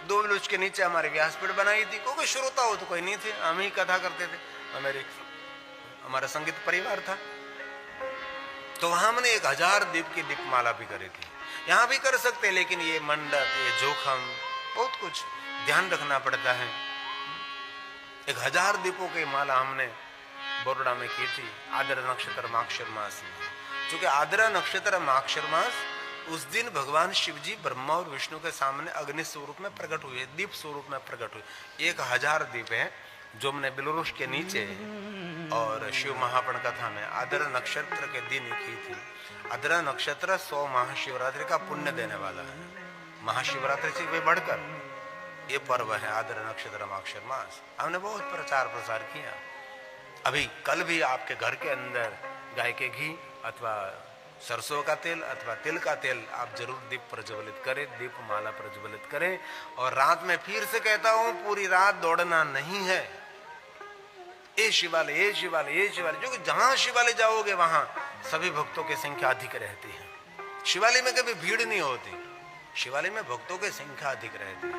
2 बिलो के नीचे हमारे व्यासपीठ बनाई थी। कोई श्रोता हो तो कोई नहीं थे, हम ही कथा करते थे। हमारा संगीत परिवार था। तो वहां हमने 1000 दीप की दीपमाला भी करी थी। यहाँ भी कर सकते, लेकिन ये मंडप, ये जोखम, बहुत कुछ ध्यान रखना पड़ता है। 1000 दीपों की माला हमने बड़ोड़ा में की थी, आद्र नक्षत्र माक्षर मास में। क्योंकि आद्र नक्षत्र माक्षर मास, उस दिन भगवान शिव जी ब्रह्मा और विष्णु के सामने अग्नि स्वरूप में प्रकट हुए, दीप स्वरूप में प्रकट हुए। 1000 दीप है जो हमने बिलवृक्ष के नीचे और शिव महापण कथा में आद्र नक्षत्र के दिन की थी। आद्र नक्षत्र 100 महाशिवरात्रि का पुण्य देने वाला है। महाशिवरात्रि से भी बढ़कर ये पर्व है आद्र नक्षत्र माक्षर मास। हमने बहुत प्रचार प्रसार किया। अभी कल भी आपके घर के अंदर गाय के घी अथवा सरसों का तेल अथवा तिल का तेल आप जरूर दीप प्रज्वलित करें, दीप माला प्रज्वलित करें। और रात में फिर से कहता हूं, पूरी रात दौड़ना नहीं है। ये शिवालय, ये शिवालय, ये शिवालय, जो कि जहां शिवालय जाओगे वहां सभी भक्तों की संख्या अधिक रहती है। शिवालय में कभी भीड़ नहीं होती, शिवालय में भक्तों की संख्या अधिक रहती है।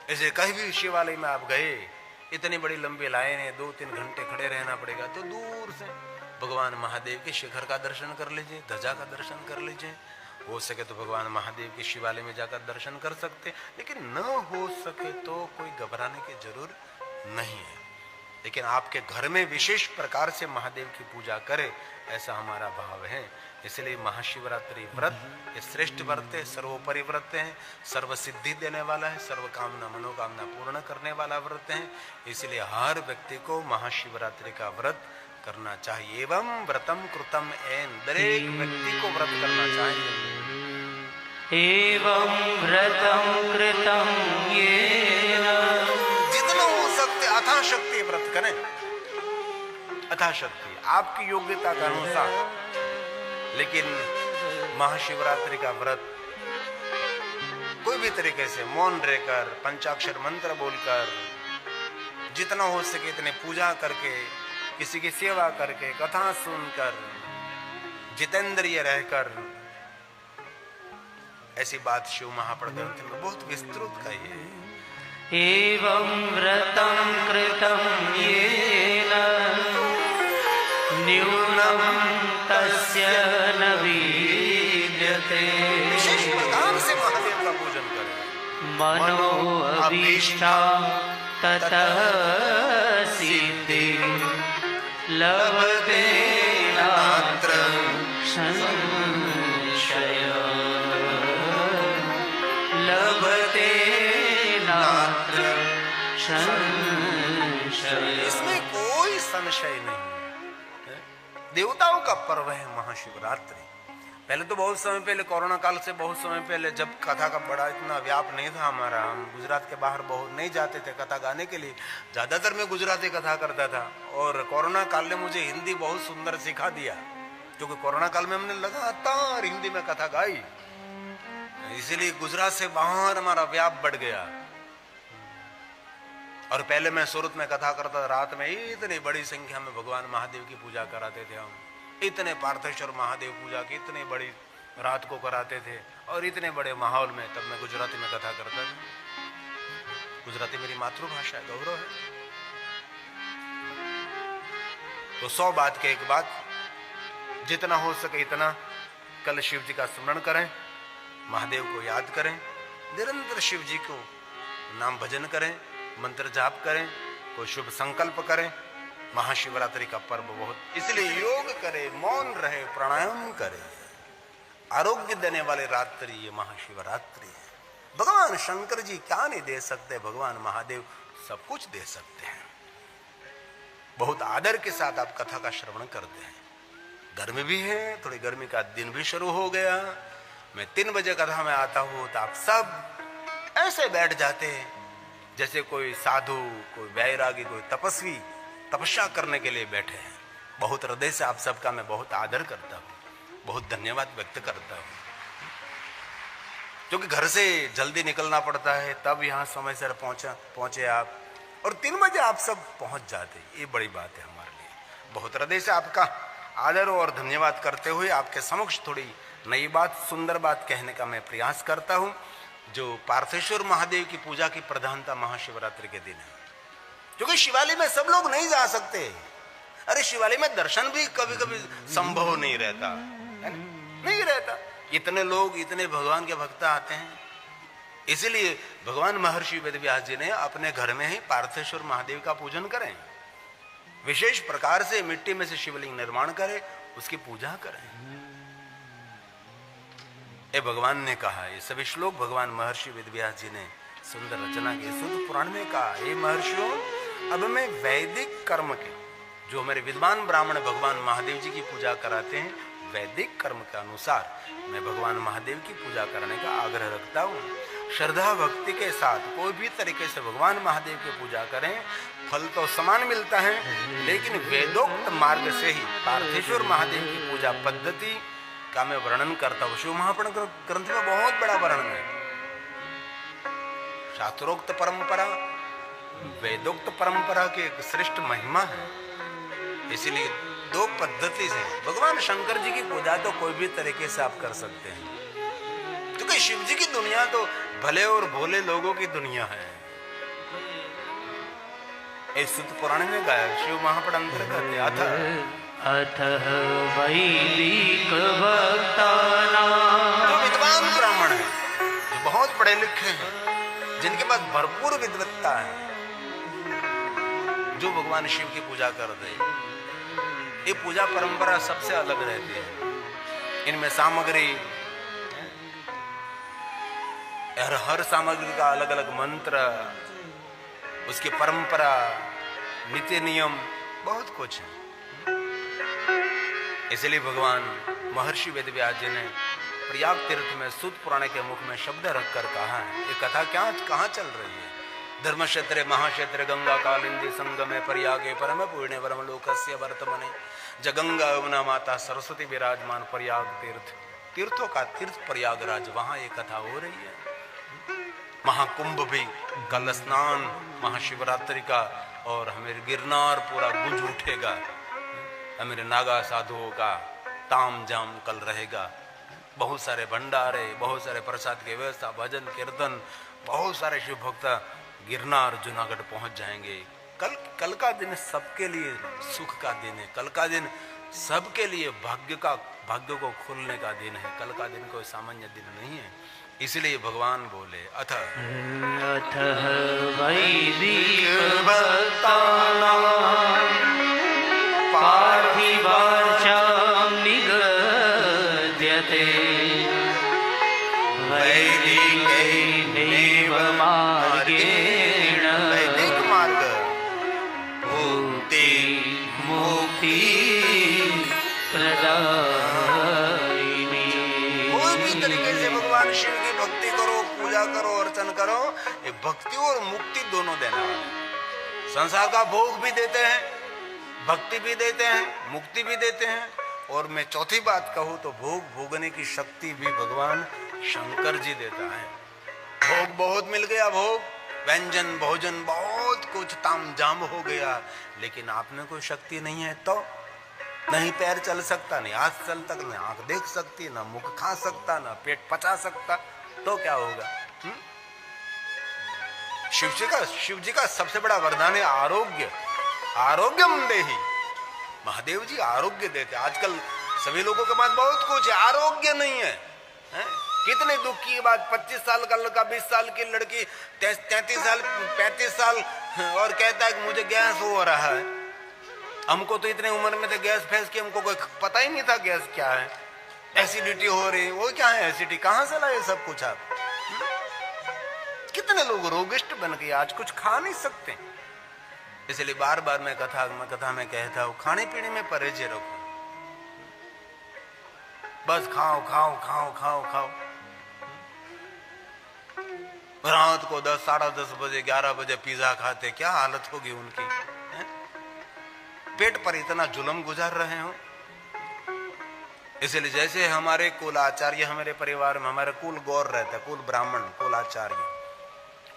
ऐसे कहीं भी शिवालय में आप गए, इतनी बड़ी लंबी लाइन है, 2-3 घंटे खड़े रहना पड़ेगा, तो दूर से भगवान महादेव के शिखर का दर्शन कर लीजिए, ध्वजा का दर्शन कर लीजिए। हो सके तो भगवान महादेव के शिवालय में जाकर दर्शन कर सकते, लेकिन न हो सके तो कोई घबराने की जरूरत नहीं है। लेकिन आपके घर में विशेष प्रकार से महादेव की पूजा करें, ऐसा हमारा भाव है। इसलिए महाशिवरात्रि व्रत ये श्रेष्ठ व्रत है, सर्वोपरि व्रत है, सर्व सिद्धि देने वाला है, सर्व कामना मनोकामना पूर्ण करने वाला व्रत है। इसलिए हर व्यक्ति को महाशिवरात्रि का व्रत करना चाहिए। एवं व्रतम कृतम एन, दरेक व्यक्ति को व्रत करना चाहिए। एवं व्रतम कृतम येन, जितना हो सकते अथाशक्ति व्रत करें, अथाशक्ति आपकी योग्यता के अनुसार। लेकिन महाशिवरात्रि का व्रत कोई भी तरीके से मौन रहकर, पंचाक्षर मंत्र बोलकर, जितना हो सके इतने पूजा करके, किसी की सेवा करके, कथा सुनकर, जितेंद्रिय रहकर, ऐसी बात शिव महापण ग्रंथ में बहुत विस्तृत कही है। एवं व्रतं कृतं येन न्यूनं तस्य न विद्यते। विशेष प्रकार से महादेव का पूजन करें। मनो अभीष्टं ततः सिद्धि लभते नात्र संशय, लभते नात्र संशय। इसमें कोई संशय नहीं है। देवताओं का पर्व है महाशिवरात्रि। पहले तो बहुत समय पहले, कोरोना काल से बहुत समय पहले, जब कथा का बड़ा इतना व्याप नहीं था हमारा, हम गुजरात के बाहर बहुत नहीं जाते थे कथा गाने के लिए, ज्यादातर मैं गुजराती कथा करता था। और कोरोना काल ने मुझे हिंदी बहुत सुंदर सिखा दिया, क्योंकि कोरोना काल में हमने लगातार हिंदी में कथा गाई, इसीलिए गुजरात से बाहर हमारा व्याप बढ़ गया। और पहले मैं सूरत में कथा करता था, रात में इतनी बड़ी संख्या में भगवान महादेव की पूजा कराते थे हम। इतने पार्थेश्वर महादेव पूजा की इतनी बड़ी रात को कराते थे और इतने बड़े माहौल में। तब मैं गुजराती में कथा करता था। गुजराती मेरी मातृभाषा है, गौरव है। तो 100 बात के एक बात, जितना हो सके इतना कल शिव जी का स्मरण करें, महादेव को याद करें, निरंतर शिव जी को नाम भजन करें, मंत्र जाप करें, कोई शुभ संकल्प करें। महाशिवरात्रि का पर्व बहुत, इसलिए योग करे, मौन रहे, प्राणायाम करे। आरोग्य देने वाली रात्रि ये महाशिवरात्रि है। भगवान शंकर जी क्या नहीं दे सकते, भगवान महादेव सब कुछ दे सकते हैं। बहुत आदर के साथ आप कथा का श्रवण करते हैं। गर्मी भी है, थोड़ी गर्मी का दिन भी शुरू हो गया। मैं 3 बजे कथा में आता हूं तो आप सब ऐसे बैठ जाते हैं जैसे कोई साधु, कोई वैरागी, कोई तपस्वी तपस्या करने के लिए बैठे हैं। बहुत हृदय से आप सबका मैं बहुत आदर करता हूं, बहुत धन्यवाद व्यक्त करता हूं। क्योंकि घर से जल्दी निकलना पड़ता है, तब यहां समय से पहुंचे आप, और 3 बजे आप सब पहुंच जाते, ये बड़ी बात है हमारे लिए। बहुत हृदय से आपका आदर और धन्यवाद करते हुए आपके समक्ष थोड़ी नई बात, सुंदर बात कहने का मैं प्रयास करता हूं। जो पार्थेश्वर महादेव की पूजा की प्रधानता महाशिवरात्रि के दिन है, क्योंकि शिवालय में सब लोग नहीं जा सकते। अरे शिवालय में दर्शन भी कभी कभी संभव नहीं रहता, नहीं रहता। इतने लोग, इतने भगवान के भक्त आते हैं। इसलिए भगवान महर्षि वेदव्यास जी ने अपने घर में ही पार्थेश्वर महादेव का पूजन करें, विशेष प्रकार से मिट्टी में से शिवलिंग निर्माण करें, उसकी पूजा करें। ये भगवान ने कहा, ये सभी श्लोक भगवान महर्षि वेदव्यास जी ने सुंदर रचना की शुद्ध पुराण में कहा, हे महर्षियों, अब मैं वैदिक कर्म के, जो मेरे विद्वान ब्राह्मण भगवान महादेव जी की पूजा कराते हैं, वैदिक कर्म के अनुसार मैं भगवान महादेव की पूजा करने का आग्रह रखता हूँ। श्रद्धा भक्ति के साथ कोई भी तरीके से भगवान महादेव की पूजा करें, फल तो समान मिलता है, लेकिन वेदोक्त मार्ग से ही पार्थेश्वर महादेव की पूजा पद्धति का मैं वर्णन करता हूँ। शिव महापुराण ग्रंथ में बहुत बड़ा वर्णन है। शास्त्रोक्त परंपरा, वेदोक्त परंपरा की एक श्रेष्ठ महिमा है। इसलिए 2 पद्धति से भगवान शंकर जी की पूजा तो कोई भी तरीके से आप कर सकते हैं, क्योंकि शिव जी की दुनिया तो भले और भोले लोगों की दुनिया है। इस शुद्ध पुराण में गाया शिव महापुराण अंतर्गत अथ वैदिक भक्तानां, जो विद्वान ब्राह्मण है, जो बहुत पढ़े लिखे हैं, जिनके पास भरपूर विद्वत्ता है, जो भगवान शिव की पूजा करते हैं। ये पूजा परंपरा सबसे अलग रहती है। इनमें सामग्री, हर सामग्री का अलग अलग मंत्र, उसकी परंपरा, नीति नियम, बहुत कुछ है। इसलिए भगवान महर्षि वेदव्यास जी ने प्रयाग तीर्थ में सूत पुराण के मुख में शब्द रखकर कहा है, ये कथा कहाँ चल रही है। धर्म क्षेत्र महाक्षेत्र गंगा कालिंदी संगमे प्रयागे परम पुण्य परम लोकस्य वर्तमने, जगंगा यमुना माता सरस्वती विराजमान प्रयाग तीर्थ, तीर्थों का तीर्थ प्रयागराज, वहां ये कथा हो रही है। महाकुंभ भी, कल स्नान महाशिवरात्रि का, और हमारे गिरनार पूरा गुंज उठेगा। हमारे नागा साधुओं का ताम जाम कल रहेगा। बहुत सारे भंडारे, बहुत सारे प्रसाद की व्यवस्था, भजन कीर्तन, बहुत सारे शिव भक्त गिरनार जूनागढ़ पहुंच जाएंगे। कल का दिन सबके लिए सुख का दिन है। कल का दिन सबके लिए भाग्य को खोलने का दिन है। कल का दिन कोई सामान्य दिन नहीं है। इसलिए भगवान बोले अथ वैदिक भक्तानां पार्थिवार्चां निगद्यते वैदिकैर्नैव मार्गेण वैदिक मार्ग मुक्ति प्रदायिनी। कोई भी तरीके से भगवान शिव की भक्ति करो, पूजा करो, अर्चन करो, ये भक्ति और मुक्ति दोनों देना है। संसार का भोग भी देते हैं, भक्ति भी देते हैं, मुक्ति भी देते हैं। और मैं चौथी बात कहूं तो भोग भोगने की शक्ति भी भगवान शंकर जी देता है। भोग बहुत मिल गया, भोग व्यंजन भोजन बहुत कुछ ताम जाम हो गया, लेकिन आप में कोई शक्ति नहीं है तो नहीं पैर चल सकता, नहीं हाथ चल तक, नहीं आंख देख सकती, ना मुख खा सकता, ना पेट पचा सकता, तो क्या होगा? शिव जी का सबसे बड़ा वरदान है आरोग्य। आरोग्यम देहि। महादेव जी आरोग्य देते। आजकल सभी लोगों के पास बहुत कुछ है, आरोग्य नहीं है, हैं? कितने दुख की बात। 25 साल का लड़का, 20 साल की लड़की, 33 साल, 35 साल, और कहता है कि मुझे गैस हो रहा है। हमको तो इतने उम्र में थे गैस फैस की, हमको कोई पता ही नहीं था गैस क्या है। एसिडिटी हो रही, वो क्या है एसिडिटी? कहां से लाए सब कुछ आप? कितने लोग रोगिष्ट बन गए, आज कुछ खा नहीं सकते। इसलिए बार बार मैं कथा में कहता हूं, खाने पीने में परहेज रखो। बस खाओ खाओ खाओ खाओ खाओ। रात को 10, साढ़े 10 बजे, 11 बजे पिज्जा खाते, क्या हालत होगी उनकी, है? पेट पर इतना जुल्म गुजार रहे हो। इसलिए जैसे हमारे कुल आचार्य, हमारे परिवार में हमारे कुल गौर रहता है, कुल ब्राह्मण, कुल आचार्य,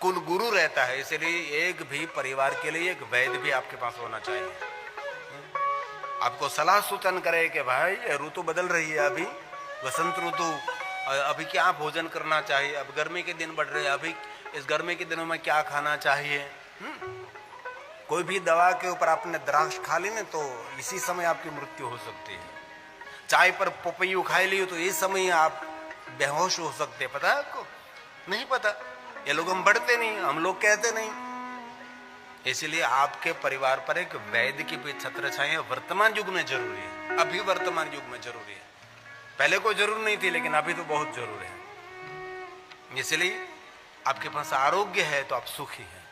कुल गुरु रहता है, इसलिए एक भी परिवार के लिए एक वैद्य भी आपके पास होना चाहिए। आपको सलाह सूचन करे कि भाई ऋतु बदल रही है, अभी वसंत ऋतु, अभी क्या भोजन करना चाहिए, अब गर्मी के दिन बढ़ रहे हैं, अभी इस गर्मी के दिनों में क्या खाना चाहिए। कोई भी दवा के ऊपर आपने द्राक्ष खा ली ना, तो इसी समय आपकी मृत्यु हो सकती है। चाय पर पपैयू खा ली तो इस समय आप बेहोश हो सकते हैं। पता है आपको? नहीं पता। ये लोग हम बढ़ते नहीं, हम लोग कहते नहीं। इसलिए आपके परिवार पर एक वैद्य की भी छत्र छाया वर्तमान युग में जरूरी है। अभी वर्तमान युग में जरूरी है। पहले कोई जरूर नहीं थी, लेकिन अभी तो बहुत जरूरी है। इसलिए आपके पास आरोग्य है तो आप सुखी हैं।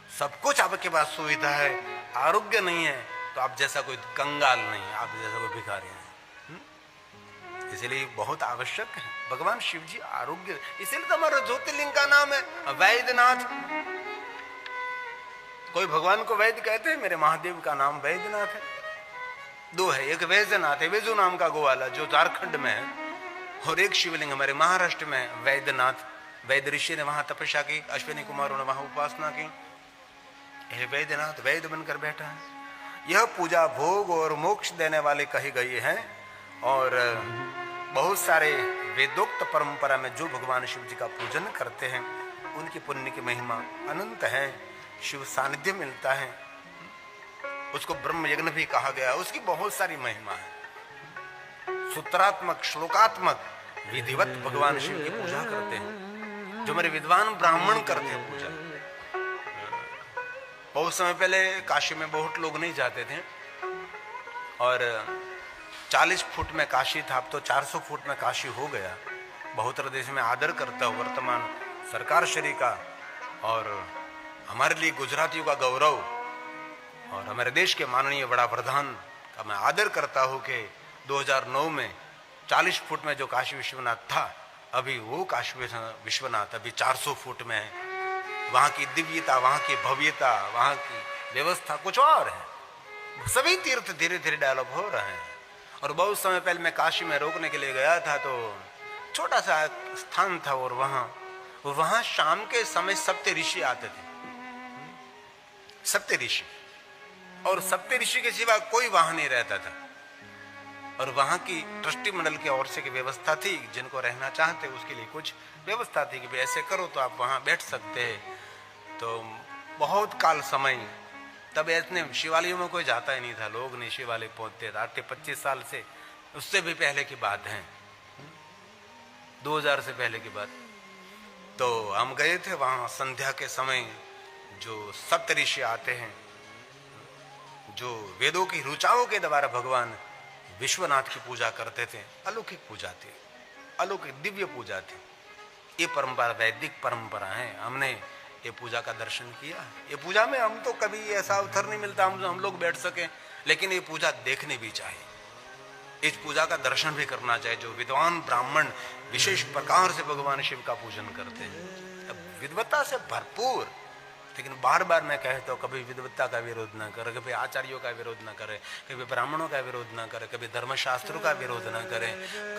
सब कुछ आपके पास सुविधा है, आरोग्य नहीं है तो आप जैसा कोई कंगाल नहीं, आप जैसा कोई भिखारी नहीं। इसलिए बहुत आवश्यक है भगवान शिव जी आरोग्य। इसलिए तो हमारा ज्योतिर्लिंग का नाम है वैद्यनाथ। कोई भगवान को वैद्य कहते हैं, मेरे महादेव का नाम वैद्यनाथ है। दो है, एक वैद्यनाथ है, वेजू नाम का गोवाला जो झारखंड में है, और एक शिवलिंग हमारे महाराष्ट्र में वैद्यनाथ। वैद्य ऋषि ने वहां तपस्या की, अश्विनी कुमारों ने वहां उपासना की। वैद्यनाथ वैद्य बनकर बैठा है। यह पूजा भोग और मोक्ष देने वाले कही गई है, और बहुत सारे वेदोक्त परंपरा में जो भगवान शिव जी का पूजन करते हैं उनकी पुण्य की महिमा अनंत है। शिव सानिध्य मिलता है, उसको ब्रह्म यज्ञ भी कहा गया, उसकी बहुत सारी महिमा है। सूत्रात्मक, श्लोकात्मक, विधिवत भगवान शिव की पूजा करते हैं, जो मेरे विद्वान ब्राह्मण करते हैं पूजा। बहुत समय पहले काशी में बहुत लोग नहीं जाते थे, और 40 फुट में काशी था, अब तो 400 फुट में काशी हो गया। बहुत देश में आदर करता हूँ वर्तमान सरकार श्री का, और हमारे लिए गुजरातियों का गौरव, और हमारे देश के माननीय बड़ा प्रधान का मैं आदर करता हूँ कि 2009 में 40 फुट में जो काशी विश्वनाथ था, अभी वो काशी विश्वनाथ अभी 400 फुट में है। वहाँ की दिव्यता, वहाँ की भव्यता, वहाँ की व्यवस्था कुछ और है। सभी तीर्थ धीरे धीरे डेवलप हो रहे हैं। और बहुत समय पहले मैं काशी में रोकने के लिए गया था, तो छोटा सा स्थान था, और वहां शाम के समय सप्त ऋषि आते थे, सप्त ऋषि, और सप्त ऋषि के सिवा कोई वहां नहीं रहता था। और वहां की ट्रस्टी मंडल की ओर से की व्यवस्था थी, जिनको रहना चाहते उसके लिए कुछ व्यवस्था थी कि ऐसे करो तो आप वहां बैठ सकते हैं। तो बहुत काल समय, तब इतने शिवालयों में कोई जाता ही नहीं था, लोग नहीं शिवालय पहुंचते थे। 25 साल से, उससे भी पहले की बात है, 2000 से पहले की बात। तो हम गए थे वहां संध्या के समय, जो सप्त ऋषि आते हैं, जो वेदों की ऋचाओं के द्वारा भगवान विश्वनाथ की पूजा करते थे। अलौकिक पूजा थी, अलौकिक दिव्य पूजा थी। ये परंपरा वैदिक परंपरा है। हमने ये पूजा का दर्शन किया। ये पूजा में हम तो कभी ऐसा अवसर नहीं मिलता हम लोग बैठ सके, लेकिन ये पूजा देखनी भी चाहिए, इस पूजा का दर्शन भी करना चाहिए। जो विद्वान ब्राह्मण विशेष प्रकार से भगवान शिव का पूजन करते हैं, विद्वता से भरपूर, लेकिन बार बार मैं कहता हूँ, कभी विद्वत्ता का विरोध न करे, कभी आचार्यों का विरोध न करे, कभी ब्राह्मणों का विरोध न करे, कभी धर्मशास्त्रों का विरोध न करे,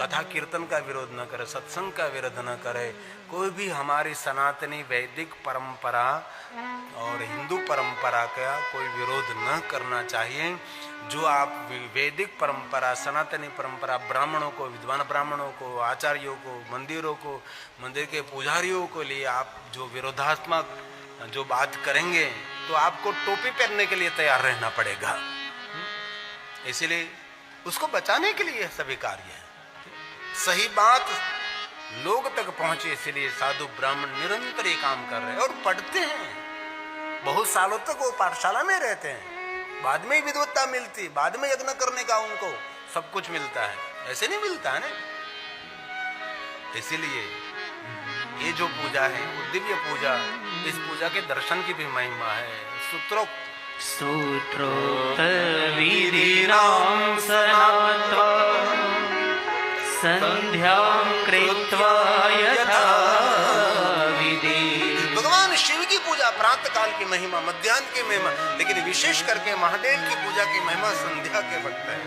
कथा कीर्तन का विरोध न करे, सत्संग का विरोध न करे। कोई भी हमारी सनातनी वैदिक परंपरा और हिंदू परंपरा का कोई विरोध न करना चाहिए। जो आप वैदिक परंपरा, सनातनी परंपरा, ब्राह्मणों को, विद्वान ब्राह्मणों को, आचार्यों को, मंदिरों को, मंदिर के पुजारियों को लिए आप जो विरोधात्मक जो बात करेंगे तो आपको टोपी पहनने के लिए तैयार रहना पड़ेगा। इसलिए उसको बचाने के लिए सभी कार्य है। सही बात लोग तक पहुंचे, इसलिए साधु ब्राह्मण निरंतर ये काम कर रहे हैं और पढ़ते हैं। बहुत सालों तक वो पाठशाला में रहते हैं, बाद में विद्वत्ता मिलती, बाद में यज्ञ करने का उनको सब कुछ मिलता है। ऐसे नहीं मिलता है ना। इसीलिए ये जो पूजा है वो दिव्य पूजा, इस पूजा के दर्शन की भी महिमा है। सूत्रोक्त विधिनां सनात्वा संध्यां कृत्वा यथा विधि। भगवान शिव की पूजा प्रातः काल की महिमा, मध्याह्न की महिमा, लेकिन विशेष करके महादेव की पूजा की महिमा संध्या के वक्त है।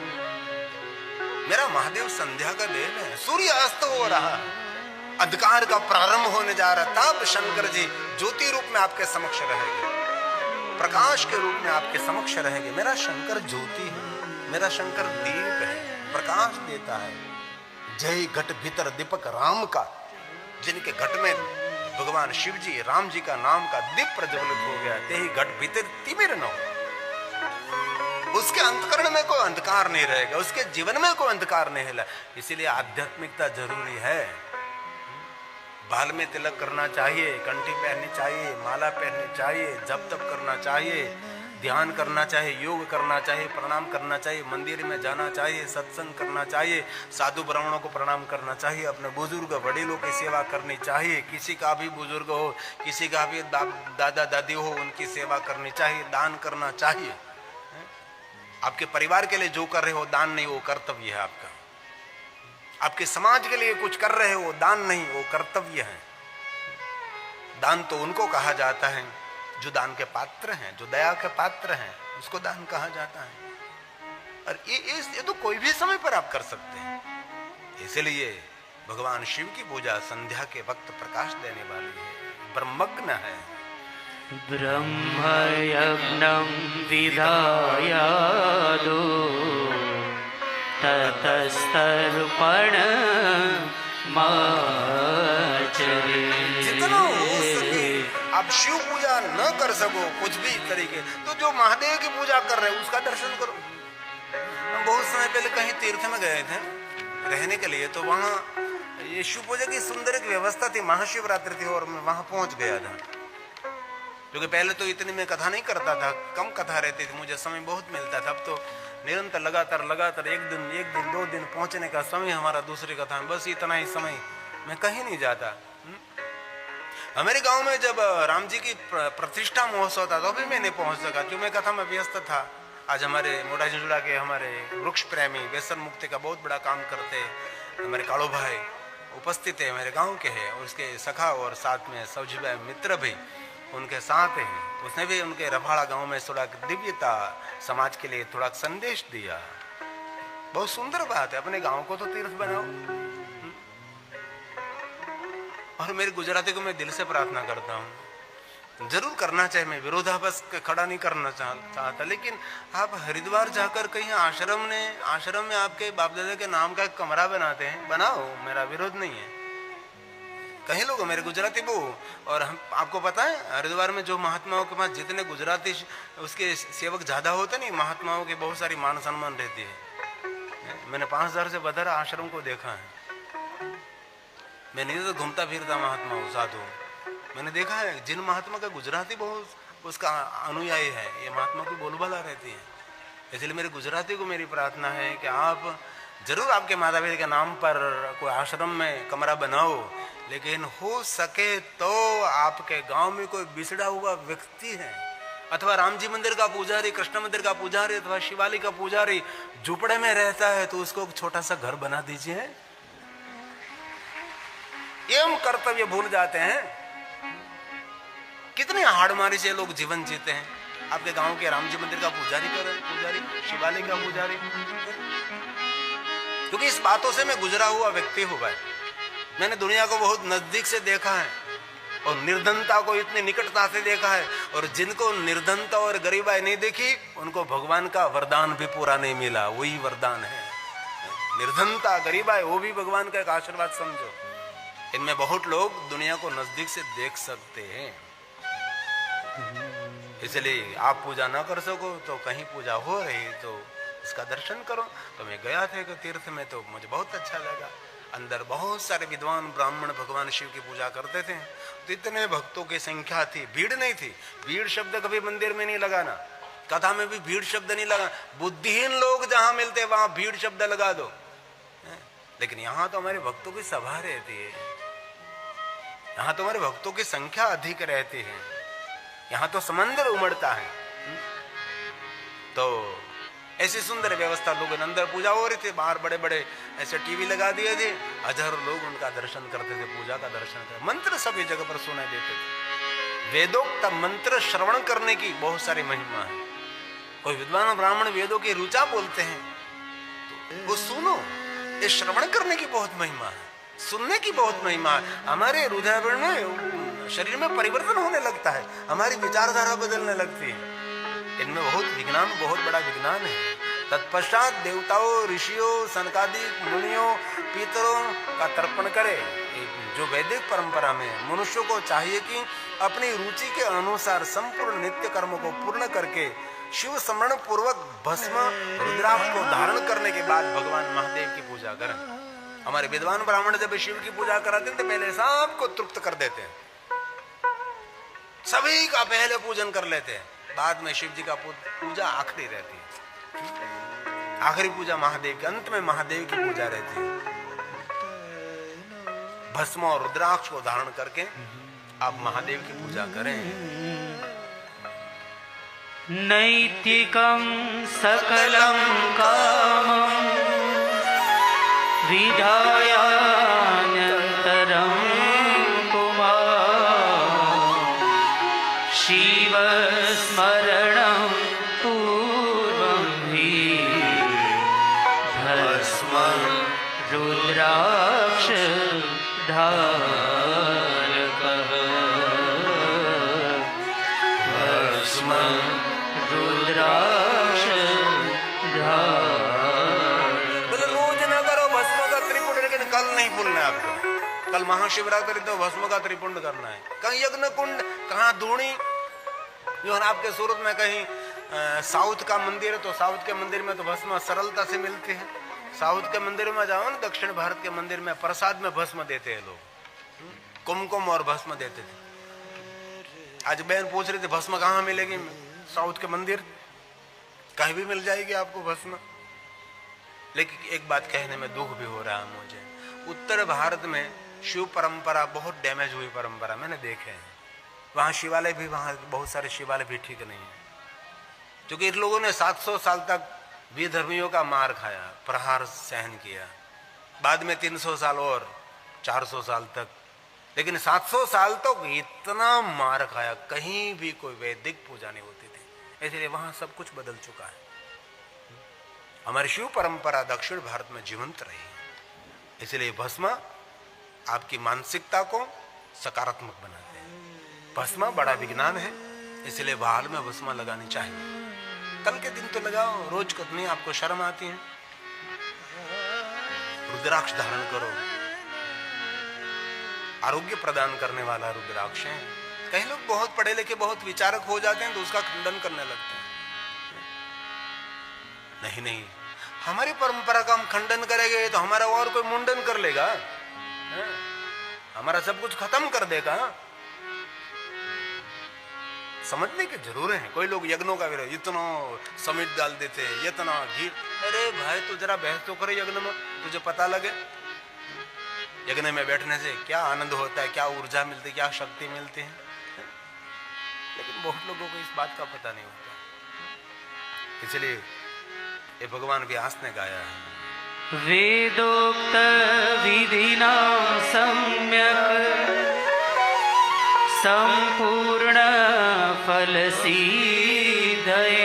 मेरा महादेव संध्या का देव है। सूर्य अस्त हो रहा, अंधकार का प्रारंभ होने जा रहा, तब शंकर जी ज्योति रूप में आपके समक्ष रहेंगे, प्रकाश के रूप में आपके समक्ष रहेंगे। मेरा शंकर ज्योति है, मेरा शंकर दीप है, प्रकाश देता है। जय घट भीतर दीपक राम का, जिनके घट में भगवान शिव जी, राम जी का नाम का दीप प्रज्वलित हो गया, ते ही घट भीतर तिमिर न हो। उसके अंतकरण में कोई अंधकार नहीं रहेगा, उसके जीवन में कोई अंधकार नहीं है। इसीलिए आध्यात्मिकता जरूरी है। बाल में तिलक करना चाहिए, कंठी पहननी चाहिए, माला पहननी चाहिए, जप तप करना चाहिए, ध्यान करना चाहिए, योग करना चाहिए, प्रणाम करना चाहिए, मंदिर में जाना चाहिए, सत्संग करना चाहिए, साधु ब्राह्मणों को प्रणाम करना चाहिए, अपने बुजुर्ग बड़ीलों की सेवा करनी चाहिए। किसी का भी बुजुर्ग हो, किसी का भी दादा दादी हो, उनकी सेवा करनी चाहिए, दान करना चाहिए। आपके परिवार के लिए जो कर रहे हो दान नहीं, वो कर्तव्य है आपका। आपके समाज के लिए कुछ कर रहे हो दान नहीं, वो कर्तव्य है। दान तो उनको कहा जाता है जो दान के पात्र हैं, जो दया के पात्र हैं, उसको दान कहा जाता है। और ये तो कोई भी समय पर आप कर सकते हैं। इसलिए भगवान शिव की पूजा संध्या के वक्त प्रकाश देने वाली है, ब्रह्मज्ञ है। ब्रह्म यज्ञं विधायादो ततस्तर्पण माचरे। जितना हो सके आप शिव पूजा न कर सको कुछ भी तरीके, तो जो महादेव की पूजा कर रहे हैं उसका दर्शन करो। हम बहुत समय पहले कहीं तीर्थ में गए थे रहने के लिए, तो वहाँ ये शिव पूजा की सुंदर एक व्यवस्था थी। महाशिवरात्रि थी और मैं वहां पहुंच गया था, क्योंकि पहले तो इतनी मैं कथा नहीं करता था, कम कथा रहती थी, मुझे समय बहुत मिलता था। अब तो निरंतर लगातार एक दिन 2 दिन पहुंचने का समय हमारा दूसरी कथा में, बस इतना ही समय, मैं कहीं नहीं जाता। हमारे गांव में जब राम जी की प्रतिष्ठा महोत्सव था तो भी मैं नहीं पहुंच सका, क्यों, मैं कथा में व्यस्त था। आज हमारे मोटा झुंझुड़ा के हमारे वृक्ष प्रेमी व्यसन मुक्ति का बहुत बड़ा काम करते हमारे कालो भाई उपस्थित है, मेरे गाँव के हैं, और उसके सखा और साथ में सौजी भाई मित्र भी उनके साथ हैं। उसने भी उनके रफाड़ा गांव में थोड़ा दिव्यता समाज के लिए थोड़ा संदेश दिया। बहुत सुंदर बात है, अपने गांव को तो तीर्थ बनाओ। और मेरे गुजराती को मैं दिल से प्रार्थना करता हूँ, जरूर करना चाहिए, मैं विरोधाभास खड़ा नहीं करना चाहता, लेकिन आप हरिद्वार जाकर कहीं आश्रम में आपके बाप दादा के नाम का एक कमरा बनाते हैं, बनाओ, मेरा विरोध नहीं है। कहीं लोग मेरे गुजराती वो, और हम आपको पता है हरिद्वार में जो महात्माओं के पास जितने गुजराती उसके सेवक ज्यादा होते नहीं, महात्माओं की बहुत सारी मान सम्मान रहती है। मैंने 5000 से बदर आश्रम को देखा है। मैं नहीं तो घूमता फिरता महात्मा साधु, मैंने देखा है जिन महात्मा का गुजराती बहुत उसका अनुयायी है, ये महात्मा की बोलबाला रहती है। इसलिए मेरे गुजराती को मेरी प्रार्थना है कि आप जरूर आपके माता पिता के नाम पर कोई आश्रम में कमरा बनाओ, लेकिन हो सके तो आपके गांव में कोई बिछड़ा हुआ व्यक्ति है, अथवा राम जी मंदिर का पुजारी, कृष्ण मंदिर का पुजारी, अथवा शिवाली का पुजारी झुपड़े में रहता है, तो उसको छोटा सा घर बना दीजिए। ये हम कर्तव्य भूल जाते हैं। कितनी हाड़मारी से लोग जीवन जीते हैं। आपके गांव के राम जी मंदिर का पुजारी शिवालय का पुजारी, क्योंकि इस बातों से मैं गुजरा हुआ व्यक्ति हूं भाई। मैंने दुनिया को बहुत नजदीक से देखा है और निर्धनता को इतनी निकटता से देखा है, और जिनको निर्धनता और गरीबाई नहीं देखी उनको भगवान का वरदान भी पूरा नहीं मिला। वही वरदान है, निर्धनता गरीबाई, वो भी भगवान का एक आशीर्वाद समझो। इनमें बहुत लोग दुनिया को नजदीक से देख सकते हैं। इसलिए आप पूजा ना कर सको तो कहीं पूजा हो रही तो उसका दर्शन करो। तो मैं गया था कि तीर्थ में, तो मुझे बहुत अच्छा लगा। अंदर बहुत सारे विद्वान ब्राह्मण भगवान शिव की पूजा करते थे। तो इतने भक्तों की संख्या थी, भीड़ नहीं थी। भीड़ शब्द कभी मंदिर में नहीं लगाना, कथा में भी भीड़ शब्द नहीं लगा। बुद्धिहीन लोग जहां मिलते वहां भीड़ शब्द लगा दो, लेकिन यहां तो हमारे भक्तों की सभा रहती है, यहां तो हमारे भक्तों की संख्या अधिक रहती है, यहां तो समंदर उमड़ता है। तो ऐसी सुंदर व्यवस्था, लोग अंदर पूजा हो रही थी, बाहर बड़े बड़े ऐसे टीवी लगा दिए थे, हजारों लोग उनका दर्शन करते थे, पूजा का दर्शन करते। मंत्र सभी जगह पर सुनाई देते थे। वेदोक्त मंत्र श्रवण करने की बहुत सारी महिमा है। कोई विद्वान ब्राह्मण वेदों की रुचा बोलते हैं तो वो सुनो, ये श्रवण करने की बहुत महिमा है, सुनने की बहुत महिमा है। हमारे हृदय में, शरीर में परिवर्तन होने लगता है, हमारी विचारधारा बदलने लगती है। इनमें बहुत विज्ञान, बहुत बड़ा विज्ञान है। तत्पश्चात देवताओं, ऋषियों, सनकादि मुनियों, पितरों का तर्पण करे। जो वैदिक परंपरा में मनुष्य को चाहिए कि अपनी रुचि के अनुसार संपूर्ण नित्य कर्मों को पूर्ण करके शिव स्मरण पूर्वक भस्म रुद्राक्ष को धारण करने के बाद भगवान महादेव की पूजा करें। हमारे विद्वान ब्राह्मण जब शिव की पूजा कराते हैं तो पहले सबको तृप्त कर देते हैं, सभी का पहले पूजन कर लेते हैं, बाद में शिव जी का पूजा आखिरी रहती है। आखिरी पूजा महादेव के, अंत में महादेव की पूजा रहती है। भस्म और रुद्राक्ष को धारण करके आप महादेव की पूजा करें। नैतिकं सकलं कामं विधायानन्तरं शिवस्मरणं पूर्वं हि भस्म रुद्राक्ष धारकः भस्म रुद्राक्ष बोले रोज ना करो भस्म का त्रिपुंड, लेकिन कल नहीं भूलना है आपको। कल महाशिवरात्रि तो भस्म का त्रिपुंड करना है। कहीं यज्ञ कुंड, कहाँ धूणी। जो आपके सूरत में कहीं साउथ का मंदिर है तो साउथ के मंदिर में तो भस्म सरलता से मिलती है। साउथ के मंदिर में जाओ ना, दक्षिण भारत के मंदिर में प्रसाद में भस्म देते हैं लोग, कुमकुम और भस्म देते थे। आज बहन पूछ रही थी भस्म कहाँ मिलेगी, साउथ के मंदिर, कहीं भी मिल जाएगी आपको भस्म। लेकिन एक बात कहने में दुख भी हो रहा है मुझे, उत्तर भारत में शिव परंपरा बहुत डैमेज हुई परंपरा मैंने देखे हैं। वहां शिवालय भी, वहां बहुत सारे शिवालय भी ठीक नहीं है, क्योंकि इन लोगों ने 700 साल तक विधर्मियों का मार खाया, प्रहार सहन किया, बाद में 300 साल और 400 साल तक, लेकिन 700 साल तक इतना मार खाया, कहीं भी कोई वैदिक पूजा नहीं होती थी। इसलिए वहां सब कुछ बदल चुका है। हमारी शिव परंपरा दक्षिण भारत में जीवंत रही, इसलिए भस्म आपकी मानसिकता को सकारात्मक बनाते हैं। भस्म बड़ा विज्ञान है, इसलिए बाल में भस्म लगानी चाहिए। कल के दिन तो लगाओ, रोज कितनी आपको शर्म आती है। रुद्राक्ष धारण करो, आरोग्य प्रदान करने वाला रुद्राक्ष है। कई लोग बहुत पढ़े लिखे, बहुत विचारक हो जाते हैं तो उसका खंडन करने लगते हैं। नहीं नहीं, हमारी परंपरा का हम खंडन करेंगे तो हमारा और कोई मुंडन कर लेगा, हमारा सब कुछ खत्म कर देगा। समझने की जरूरत है। कोई लोग यज्ञों का विरोध, इतना समिट डाल देते हैं, इतना घी। अरे भाई तू जरा बहस तो करे यज्ञ में, तुझे पता लगे यज्ञ में बैठने से क्या आनंद होता है, क्या ऊर्जा मिलती है, क्या शक्ति मिलती है। लेकिन बहुत लोगों को इस बात का पता नहीं होता। इसलिए ये भगवान व्यास ने गाया है, वेदोक्त विधिना सम्यक संपूर्ण फल सिद्धये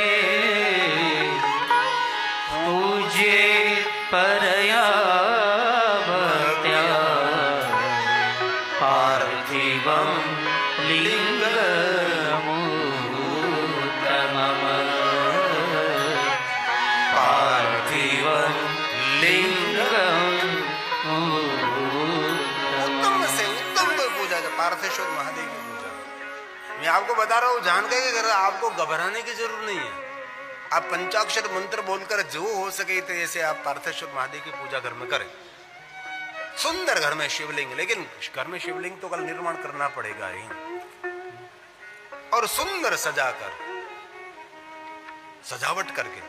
पूज्ये परया भक्त्या पार्थिवं लिङ्गमुत्तमम् पार्थिवं लिङ्गम् उत्तम से उत्तम कोई पूजा है पार्थेश्वर महादेव की पूजा। मैं आपको बता रहा हूँ जान के कर, आपको घबराने की जरूरत नहीं है। आप पंचाक्षर मंत्र बोलकर जो हो सके तो ऐसे आप पार्थेश्वर महादेव की पूजा घर में करें। सुंदर घर में शिवलिंग, लेकिन घर में शिवलिंग तो कल निर्माण करना पड़ेगा ही, और सुंदर सजाकर सजावट करके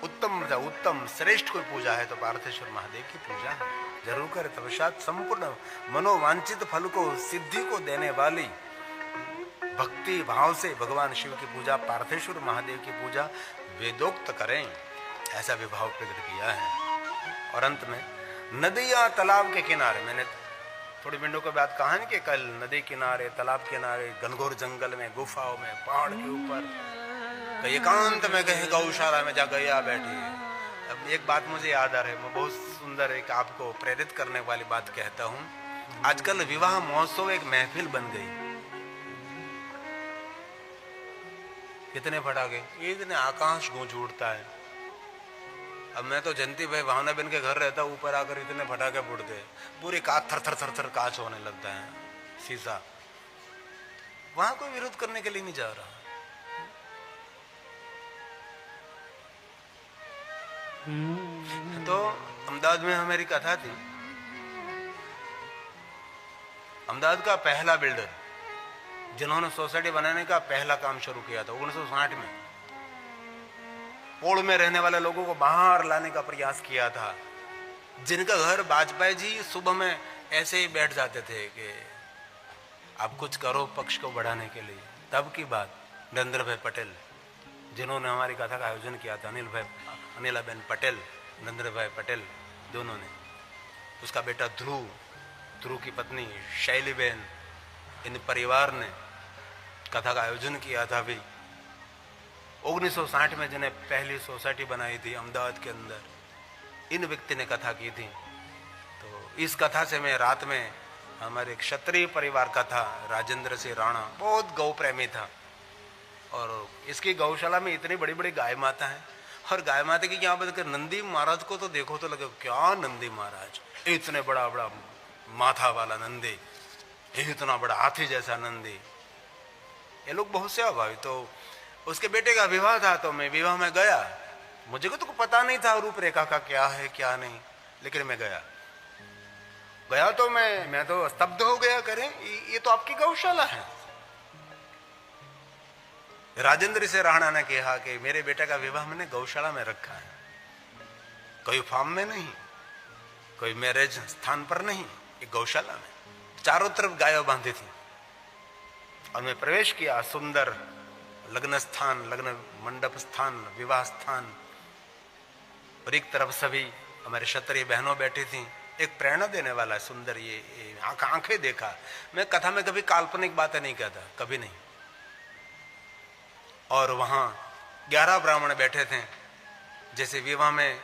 उत्तम श्रेष्ठ कोई पूजा है तो पार्थेश्वर महादेव की पूजा है, जरूर करें। तपस्या संपूर्ण मनोवांछित फल को सिद्धि को देने वाली भक्ति भाव से भगवान शिव की पूजा, पार्थेश्वर महादेव की पूजा वेदोक्त करें, ऐसा विभाव प्रकट किया है। और अंत में नदी या तालाब के किनारे, मैंने थोड़ी मिनटों के बाद कहा कि कल नदी किनारे तालाब किनारे घनघोर जंगल में गुफाओं में पहाड़ के ऊपर कहीं एकांत में कहीं गौशाला में जा गया बैठी है। अब एक बात मुझे याद आ रही है, मैं बहुत सुंदर एक आपको प्रेरित करने वाली बात कहता हूँ। आजकल विवाह महोत्सव एक महफिल बन गई। कितने फटाके, इतने आकाश गूंज उड़ता है। अब मैं तो जयंती भाई भावना बहन के घर रहता, ऊपर आकर इतने फटाके फूटते, पूरी कांच थर थर थर थर कांच होने लगता है, शीशा। वहां कोई विरोध करने के लिए नहीं जा रहा। तो अहमदाबाद में हमारी कथा थी। अहमदाबाद का पहला बिल्डर जिन्होंने सोसाइटी बनाने का पहला काम शुरू किया था 1960 में, पोड़ में रहने वाले लोगों को बाहर लाने का प्रयास किया था, जिनका घर वाजपेयी जी सुबह में ऐसे ही बैठ जाते थे कि आप कुछ करो पक्ष को बढ़ाने के लिए। तब की बात नरेंद्र भाई पटेल जिन्होंने हमारी कथा का आयोजन किया था, अनिलाबेन पटेल, नरेंद्र भाई पटेल दोनों ने, उसका बेटा ध्रुव की पत्नी शैलीबेन, इन परिवार ने कथा का आयोजन किया था। भी 1960 में जिन्हें पहली सोसाइटी बनाई थी अहमदाबाद के अंदर, इन व्यक्ति ने कथा की थी। तो इस कथा से मैं रात में, हमारे क्षत्रिय परिवार का था, राजेंद्र सिंह राणा बहुत गौ प्रेमी था, और इसकी गौशाला में इतनी बड़ी बड़ी गाय माता है, और गाय माता की क्या बात कर, नंदी महाराज को तो देखो तो लगे क्या नंदी महाराज, इतने बड़ा बड़ा माथा वाला नंदी, इतना बड़ा हाथी जैसा नंदी। ये लोग बहुत सेवा भावी। तो उसके बेटे का विवाह था, तो मैं विवाह में गया। मुझे को तो पता नहीं था रूपरेखा का क्या है क्या नहीं, लेकिन मैं गया तो मैं तो स्तब्ध हो गया। करें ये तो आपकी गौशाला है। राजेंद्र से राणा ने कहा कि मेरे बेटे का विवाह मैंने गौशाला में रखा है, कोई फार्म में नहीं, कोई मैरिज स्थान पर नहीं, एक गौशाला में। चारों तरफ गायों बांधी थी, और मैं प्रवेश किया। सुंदर लग्न स्थान, लग्न मंडप स्थान, विवाह स्थान, और एक तरफ सभी हमारे क्षत्रिय बहनों बैठी थी। एक प्रेरणा देने वाला सुंदर ये आंखें देखा। मैं कथा में कभी काल्पनिक बातें नहीं कहता, कभी नहीं। और वहां 11 ब्राह्मण बैठे थे, जैसे विवाह में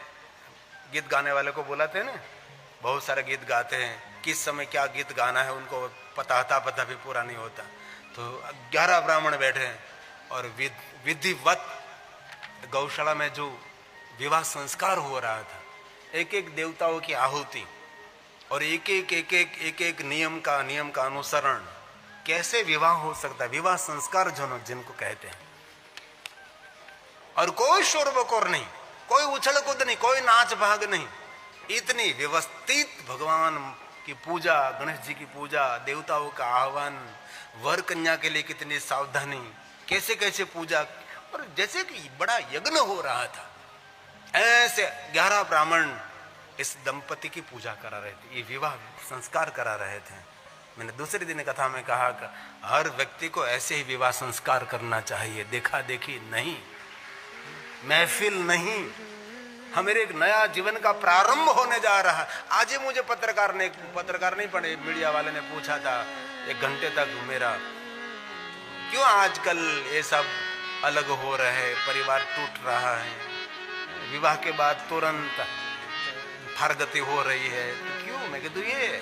गीत गाने वाले को बुलाते हैं ना, बहुत सारे गीत गाते हैं, किस समय क्या गीत गाना है उनको पता भी पूरा नहीं होता। तो 11 ब्राह्मण बैठे हैं, और विधिवत गौशाला में जो विवाह संस्कार हो रहा था, एक एक देवताओं की आहुति, और एक एक नियम का अनुसरण, कैसे विवाह हो सकता है, विवाह संस्कार जिनको कहते हैं। और कोई शोर बकोर नहीं, कोई उछल कूद नहीं, कोई नाच भाग नहीं, इतनी व्यवस्थित भगवान की पूजा, गणेश जी की पूजा, देवताओं का आह्वान, वर कन्या के लिए कितनी सावधानी, कैसे कैसे पूजा, और जैसे कि बड़ा यज्ञ हो रहा था। ऐसे 11 ब्राह्मण इस दंपति की पूजा करा रहे थे, ये विवाह संस्कार करा रहे थे। मैंने दूसरे दिन कथा में कहा कि हर व्यक्ति को ऐसे ही विवाह संस्कार करना चाहिए, देखा देखी नहीं, महफिल नहीं। हमारे एक नया जीवन का प्रारंभ होने जा रहा है। आज ही मुझे पत्रकार नहीं पढ़े, मीडिया वाले ने पूछा था 1 घंटे तक मेरा, क्यों आजकल ये सब अलग हो रहे हैं, परिवार टूट रहा है, विवाह के बाद तुरंत फारगति हो रही है, तो क्यों? मैं कहता ये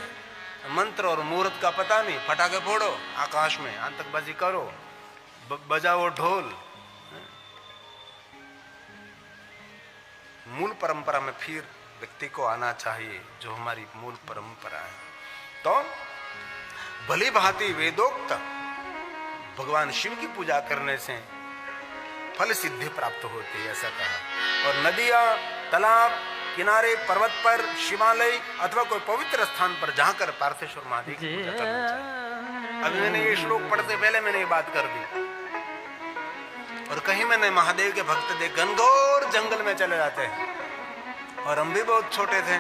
मंत्र और मुहूर्त का पता नहीं, पटाखे फोड़ो आकाश में, आतंकबाजी करो, बजाओ ढोल। मूल परंपरा में फिर व्यक्ति को आना चाहिए, जो हमारी मूल परंपरा है। तो भली भांति वेदोक्त भगवान शिव की पूजा करने से फल सिद्धि प्राप्त होती है, ऐसा कहा। और नदियां, तालाब किनारे, पर्वत पर, शिवालय अथवा कोई पवित्र स्थान पर जाकर पार्थेश्वर महादेव की पूजा करनी चाहिए। अभी मैंने ये श्लोक पढ़ते पहले मैंने ये बात कर दी। और कहीं मैंने महादेव के भक्त देख घनघोर जंगल में चले जाते हैं, और हम भी बहुत छोटे थे,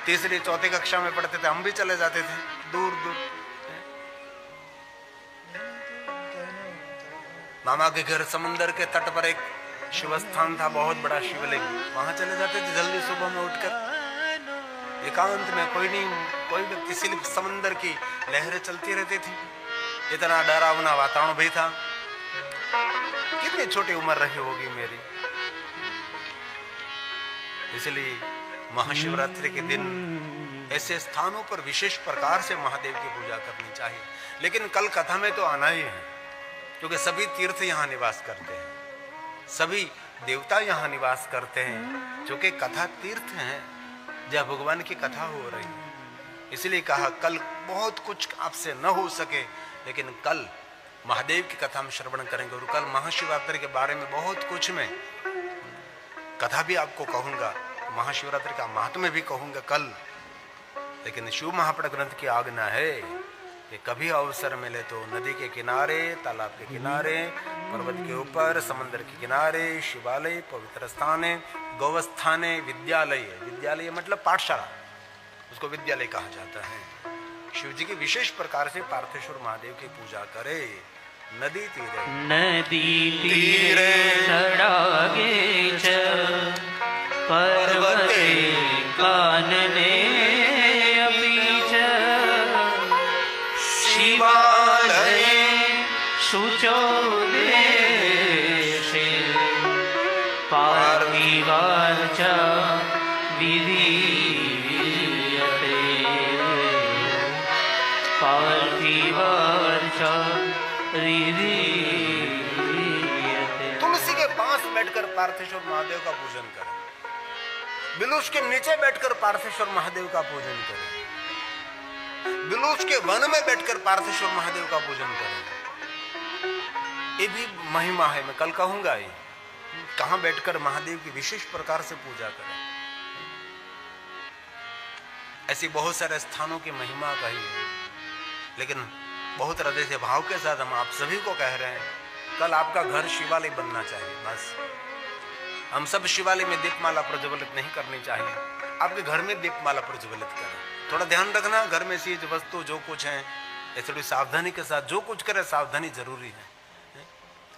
3री 4ठी कक्षा में पढ़ते थे, हम भी चले जाते थे दूर दूर। मामा के घर समंदर के तट पर एक शिव स्थान था, बहुत बड़ा शिवलिंग, वहां चले जाते थे जल्दी सुबह में उठकर, एकांत में, कोई नहीं, कोई व्यक्ति, सिर्फ समंदर की लहरें चलती रहती थी, इतना डरावना वातावरण भी था। कितनी छोटी उम्र रही होगी मेरी। इसलिए महाशिवरात्रि के दिन ऐसे स्थानों पर विशेष प्रकार से महादेव की पूजा करनी चाहिए। लेकिन कल कथा में तो आना ही है, क्योंकि सभी तीर्थ यहाँ निवास करते हैं, सभी देवता यहाँ निवास करते हैं, जो कि कथा तीर्थ हैं जहाँ भगवान की कथा हो रही है। इसलिए कहा कल बहुत कुछ आपसे न हो सके, लेकिन कल महादेव की कथा में श्रवण करेंगे। और कल महाशिवरात्रि के बारे में बहुत कुछ मैं कथा भी आपको कहूंगा, महाशिवरात्रि का महात्म्य भी कहूंगा कल। लेकिन शिव महापट ग्रंथ की आज्ञा है कि कभी अवसर मिले तो नदी के किनारे, तालाब के किनारे, पर्वत के ऊपर, समंदर के किनारे, शिवालय, पवित्र स्थान, गौवस्थान, विद्यालय, विद्यालय मतलब पाठशाला, उसको विद्यालय कहा जाता है। शिव जी की विशेष प्रकार से पार्थेश्वर महादेव की पूजा करे। नदी तीरे तडागे च पर्वते कानने अपि च शिवालये शुचो देशे पार्थिवार्चा विधीयते पार्थिवार्चा तुलसी के पास बैठकर पार्थेश्वर महादेव का पूजन करें, बिलुष के नीचे बैठकर पार्थेश्वर महादेव का पूजन करें, बिलुष के वन में बैठकर पार्थेश्वर महादेव का पूजन करें। ये भी महिमा है, मैं कल कहूंगा ये कहां बैठकर महादेव की विशेष प्रकार से पूजा करें। ऐसी बहुत सारे स्थानों की महिमा कही है, लेकिन बहुत हृदय से भाव के साथ हम आप सभी को कह रहे हैं, कल आपका घर शिवालय बनना चाहिए। बस हम सब शिवालय में दीपमाला प्रज्वलित नहीं करनी चाहिए, आपके घर में दीपमाला प्रज्वलित करें। थोड़ा ध्यान रखना, घर में चीज वस्तु जो कुछ है थोड़ी सावधानी के साथ जो कुछ करे, सावधानी जरूरी है।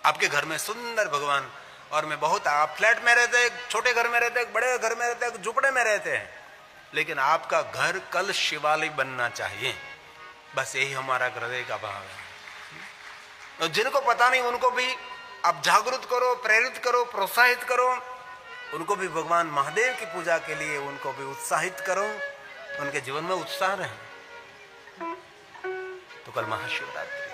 आपके घर में सुंदर भगवान, और मैं बहुत, आप फ्लैट में रहते हैं, छोटे घर में रहते हैं, बड़े घर में रहते हैं, झुपड़े में रहते हैं, लेकिन आपका घर कल शिवालय बनना चाहिए। बस यही हमारा हृदय का भाव है। और जिनको पता नहीं उनको भी आप जागरूक करो, प्रेरित करो, प्रोत्साहित करो, उनको भी भगवान महादेव की पूजा के लिए उनको भी उत्साहित करो, उनके जीवन में उत्साह रहे। तो कल महाशिवरात्रि,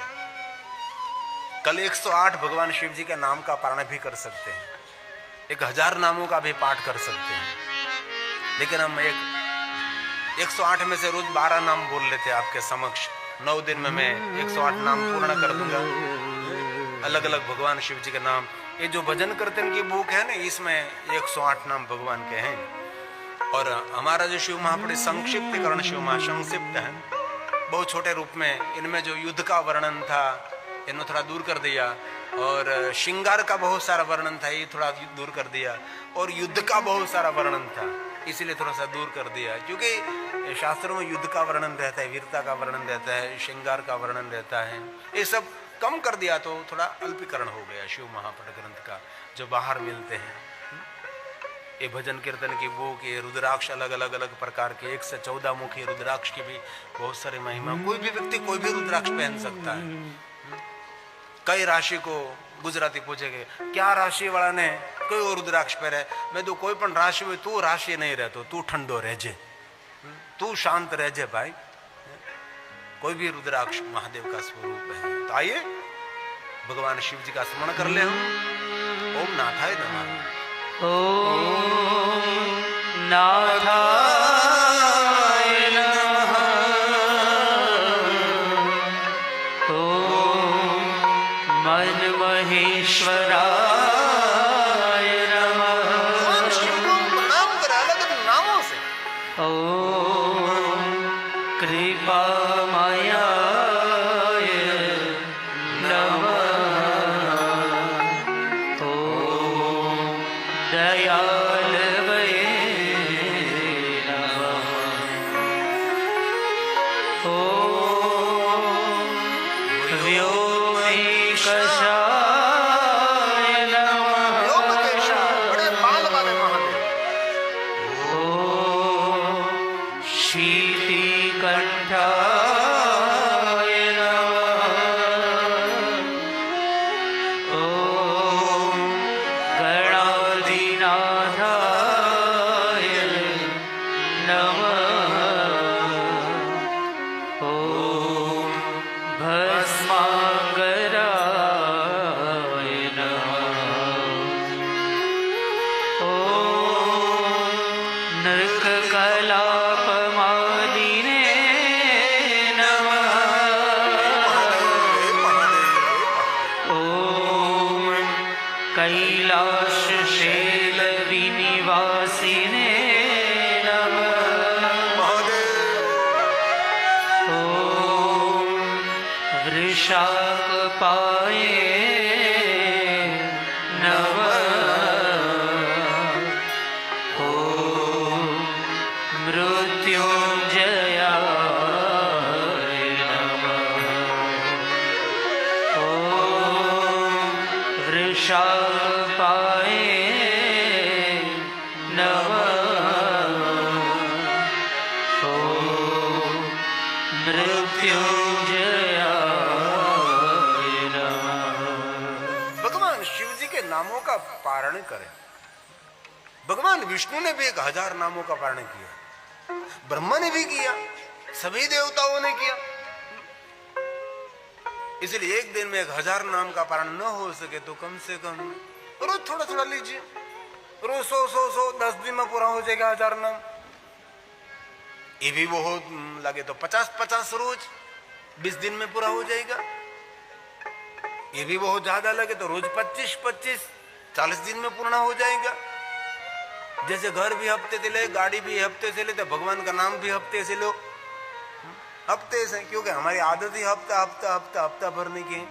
कल 108 भगवान शिव जी के नाम का पारण भी कर सकते हैं, 1000 नामों का भी पाठ कर सकते हैं। लेकिन हम 108 में से रोज 12 नाम बोल लेते हैं आपके समक्ष। 9 दिन में मैं 108 नाम पूर्ण कर दूंगा, अलग अलग भगवान शिव जी के नाम। ये जो भजन कीर्तन की बुक है ना, इसमें 108 नाम भगवान के हैं। और हमारा जो शिव महापुरुष संक्षिप्तीकरण शिव महासंक्षिप्त है, बहुत छोटे रूप में, इनमें जो युद्ध का वर्णन था इन्होंने थोड़ा दूर कर दिया, और श्रृंगार का बहुत सारा वर्णन था ये थोड़ा दूर कर दिया, और युद्ध का बहुत सारा वर्णन था इसीलिए थोड़ा सा दूर कर दिया। क्योंकि शास्त्रों में युद्ध का वर्णन रहता है, वीरता का वर्णन रहता है, श्रृंगार का वर्णन रहता है, ये सब कम कर दिया तो थोड़ा अल्पीकरण हो गया शिव महापट ग्रंथ का जो बाहर मिलते हैं। ये भजन कीर्तन की बुक, ये रुद्राक्ष अलग अलग अलग प्रकार के 1 से 14 मुखी रुद्राक्ष की भी बहुत सारी महिमा। कोई भी व्यक्ति कोई भी रुद्राक्ष पहन सकता है। कई राशि को गुजराती पूछेंगे क्या राशि वाला ने कोई और रुद्राक्ष पहरे, मैं तो कोई पण राशि हो तू राशि नहीं रहतो, तू ठंडो रहजे, तू शांत रहजे भाई। कोई भी रुद्राक्ष महादेव का स्वरूप है। तो आइए भगवान शिव जी का स्मरण कर ले हम। ओम नाथाय नमः। ओम नाथाय नमः। ओम मन महेश्वराय नमः। भगवान शिव को प्रणाम कर अलग अलग नामों से। ओम कृपामयाय नमः। ओम दयालवे नमः। ओम व्योमेशाय नमः। व्योमकेशा, बड़े बाल वाले महादेव। ओम शीतिकंठाय नमः। ओम गणाधिनाथाय नमः। ओम भस्मांगराय नमः। ओम नृककलापमालिने नमः। ओम कैलाश शैल विनिवासिने नमः। ओम वृषाकपाये नमः। ओम मृत्युंजयाय नमः। ओम वृषाकपाये नमः। ओम मृत्युंजयाय नमः। भगवान शिव जी के नामों का पारण करें। भगवान विष्णु ने भी 1000 नामों का पारण किया, ब्रह्मा ने भी किया, सभी देवताओं ने किया। इसलिए एक दिन में 1000 नाम का पारण न हो सके तो कम से कम रोज थोड़ा थोड़ा लीजिए। रोज 100 10 दिन में पूरा हो जाएगा 1000 नाम। ये भी बहुत लगे तो 50 रोज 20 दिन में पूरा हो जाएगा। ये भी बहुत ज्यादा लगे तो रोज 25 40 दिन में पूर्ण हो जाएगा। जैसे घर भी हफ्ते से ले, गाड़ी भी हफ्ते से ले, तो भगवान का नाम भी हफ्ते से लो। हफ्ते से, क्योंकि हमारी आदत ही हफ्ता भरने की है।